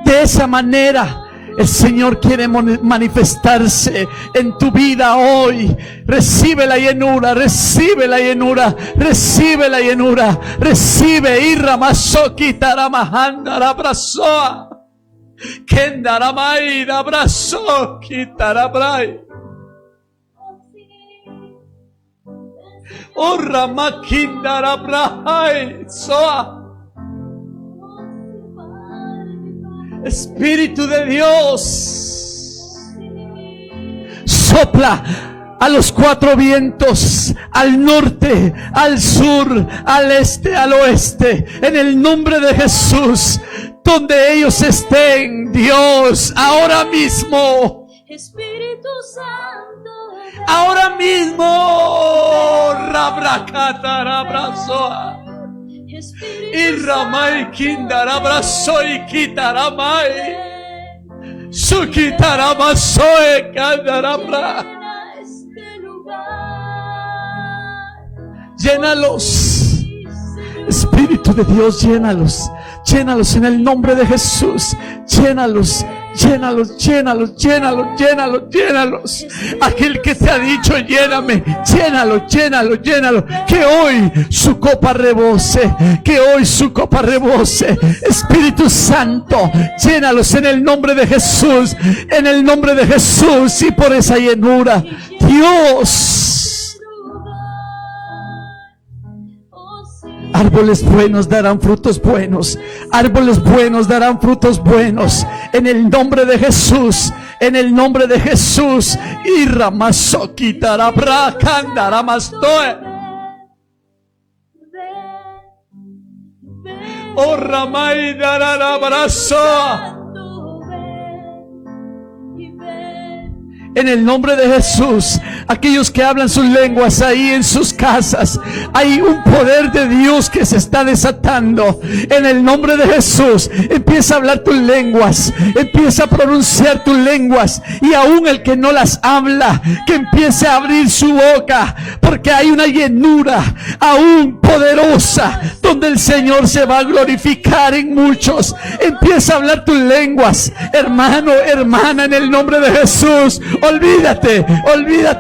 De esa manera el Señor quiere manifestarse en tu vida hoy. Recibe la llenura, recibe la llenura, recibe la llenura, recibe. Irra masoki taramahanda abrazoa. Kendaramai abrazoki tarabrai. Orra makindarabrahai soa. Espíritu de Dios, sopla a los cuatro vientos, al norte, al sur, al este, al oeste, en el nombre de Jesús, donde ellos estén, Dios, ahora mismo, Espíritu Santo, ahora mismo, Rabracatarabrazoa. Y Ramai Kindarabrasoy Kitaramai Sukitaramasoe Kandarabra. Llénalos, Espíritu de Dios, llénalos, llénalos en el nombre de Jesús, llénalos. Llénalos, llénalos, llénalos, llénalos, llénalos. Aquel que te ha dicho lléname, llénalo, llénalo, llénalo. Que hoy su copa rebose, que hoy su copa rebose. Espíritu Santo, llénalos en el nombre de Jesús, en el nombre de Jesús. Y por esa llenura, Dios, árboles buenos darán frutos buenos. Árboles buenos darán frutos buenos. En el nombre de Jesús. En el nombre de Jesús. Y Ramasoki tarabra kandaramastoe. Oh Ramai dararabrazo. En el nombre de Jesús, aquellos que hablan sus lenguas ahí en sus casas, hay un poder de Dios que se está desatando. En el nombre de Jesús, empieza a hablar tus lenguas, empieza a pronunciar tus lenguas, y aún el que no las habla, que empiece a abrir su boca, porque hay una llenura aún poderosa, donde el Señor se va a glorificar en muchos. Empieza a hablar tus lenguas, hermano, hermana, en el nombre de Jesús. Olvídate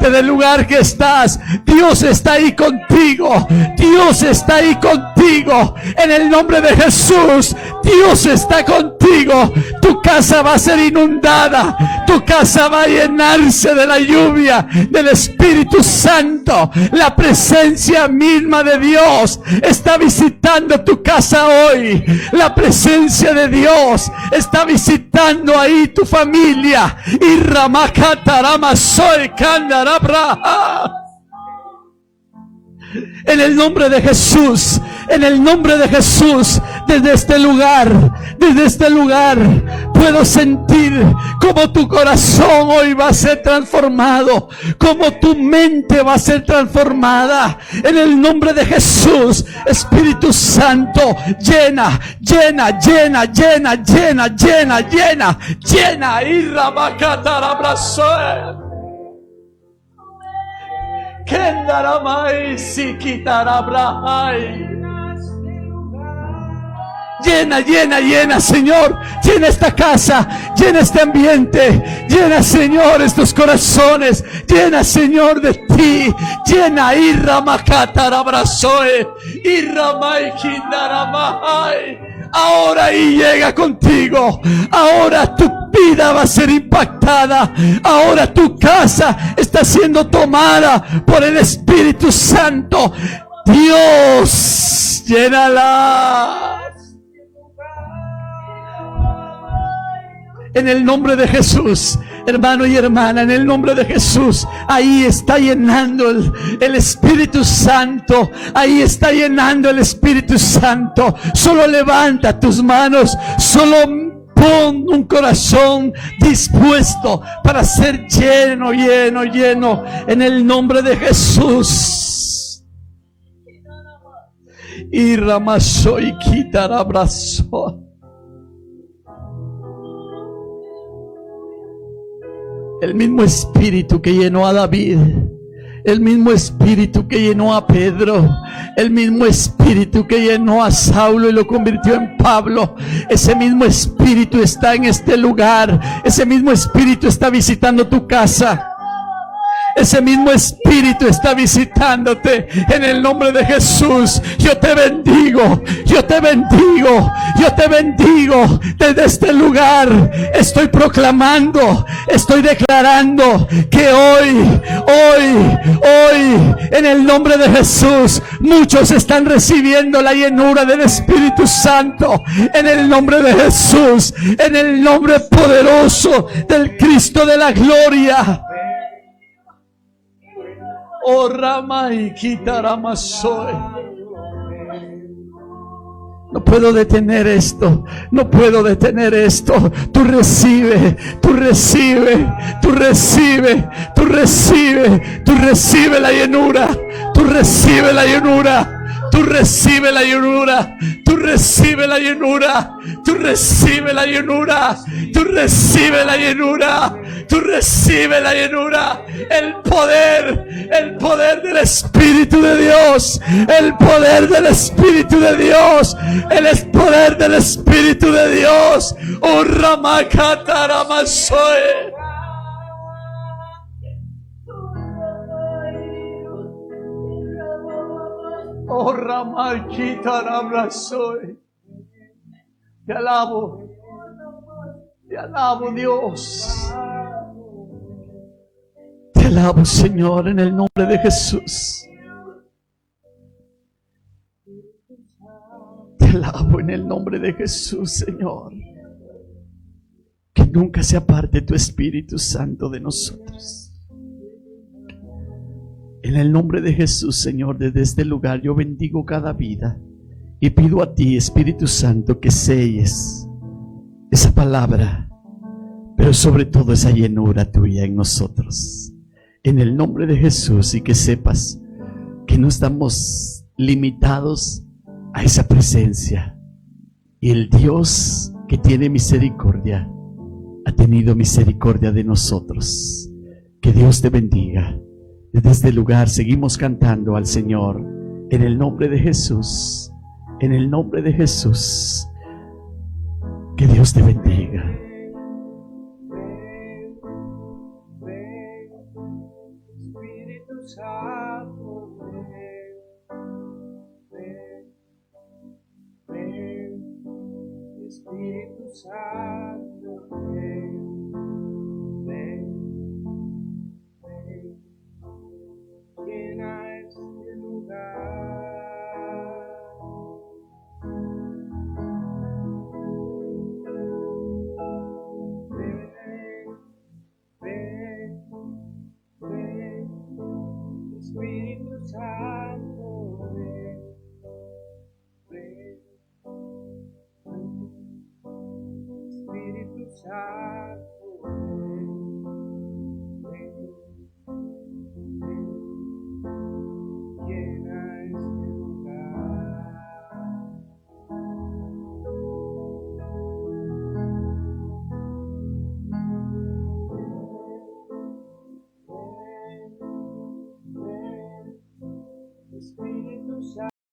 del lugar que estás. Dios está ahí contigo. Dios está ahí contigo. En el nombre de Jesús, Dios está contigo. Tu casa va a ser inundada. Tu casa va a llenarse de la lluvia del Espíritu Santo. La presencia misma de Dios está visitando tu casa hoy. La presencia de Dios está visitando ahí tu familia. Y Ramakataramasoy Kandarabra. En el nombre de Jesús, en el nombre de Jesús, desde este lugar, puedo sentir cómo tu corazón hoy va a ser transformado, cómo tu mente va a ser transformada. En el nombre de Jesús, Espíritu Santo, llena, y Ramakatarabra. Llena, Señor. Llena esta casa, llena este ambiente, llena, Señor, estos corazones. Llena, Señor, de ti. Llena, Irramakatarabrasoe, Irramaikindaramai. Ahora y llega contigo. Ahora tu vida va a ser impactada. Ahora tu casa está siendo tomada por el Espíritu Santo. Dios, llénala. En el nombre de Jesús, hermano y hermana, en el nombre de Jesús, ahí está llenando el Espíritu Santo. Ahí está llenando el Espíritu Santo. Solo levanta tus manos, solo pon un corazón dispuesto para ser lleno, en el nombre de Jesús. Y Ramaso y Kitarabrazo. El mismo Espíritu que llenó a David, el mismo Espíritu que llenó a Pedro, el mismo Espíritu que llenó a Saulo y lo convirtió en Pablo, ese mismo Espíritu está en este lugar. Ese mismo Espíritu está visitando tu casa. Ese mismo Espíritu está visitándote. En el nombre de Jesús, yo te bendigo, yo te bendigo, yo te bendigo. Desde este lugar estoy proclamando, estoy declarando que hoy, en el nombre de Jesús, muchos están recibiendo la llenura del Espíritu Santo. En el nombre de Jesús, en el nombre poderoso del Cristo de la gloria. Oh, Rama y Kitaramasoy. No puedo detener esto. No puedo detener esto. Tú recibe la llenura. Tú recibe la llenura. Tú recibe la llenura. Tú recibe la llenura. Tú recibe la llenura. Tú recibe la llenura. Tú recibe la llenura. El poder del Espíritu de Dios. El poder del Espíritu de Dios. El poder del Espíritu de Dios. Oh, Ramakataramasoi. Oh, Ramakitaramasoi. Te alabo, Dios. Te alabo, Señor, en el nombre de Jesús. Te alabo en el nombre de Jesús, Señor. Que nunca se aparte tu Espíritu Santo de nosotros. En el nombre de Jesús, Señor, desde este lugar yo bendigo cada vida y pido a ti, Espíritu Santo, que selles esa palabra pero sobre todo esa llenura tuya en nosotros. En el nombre de Jesús, y que sepas que no estamos limitados a esa presencia. Y el Dios que tiene misericordia ha tenido misericordia de nosotros. Que Dios te bendiga. Desde este lugar seguimos cantando al Señor en el nombre de Jesús. En el nombre de Jesús. Que Dios te bendiga. Espíritu Santo, ven, Espíritu Santo, llena este lugar. Espíritu Santo, Espíritu Santo.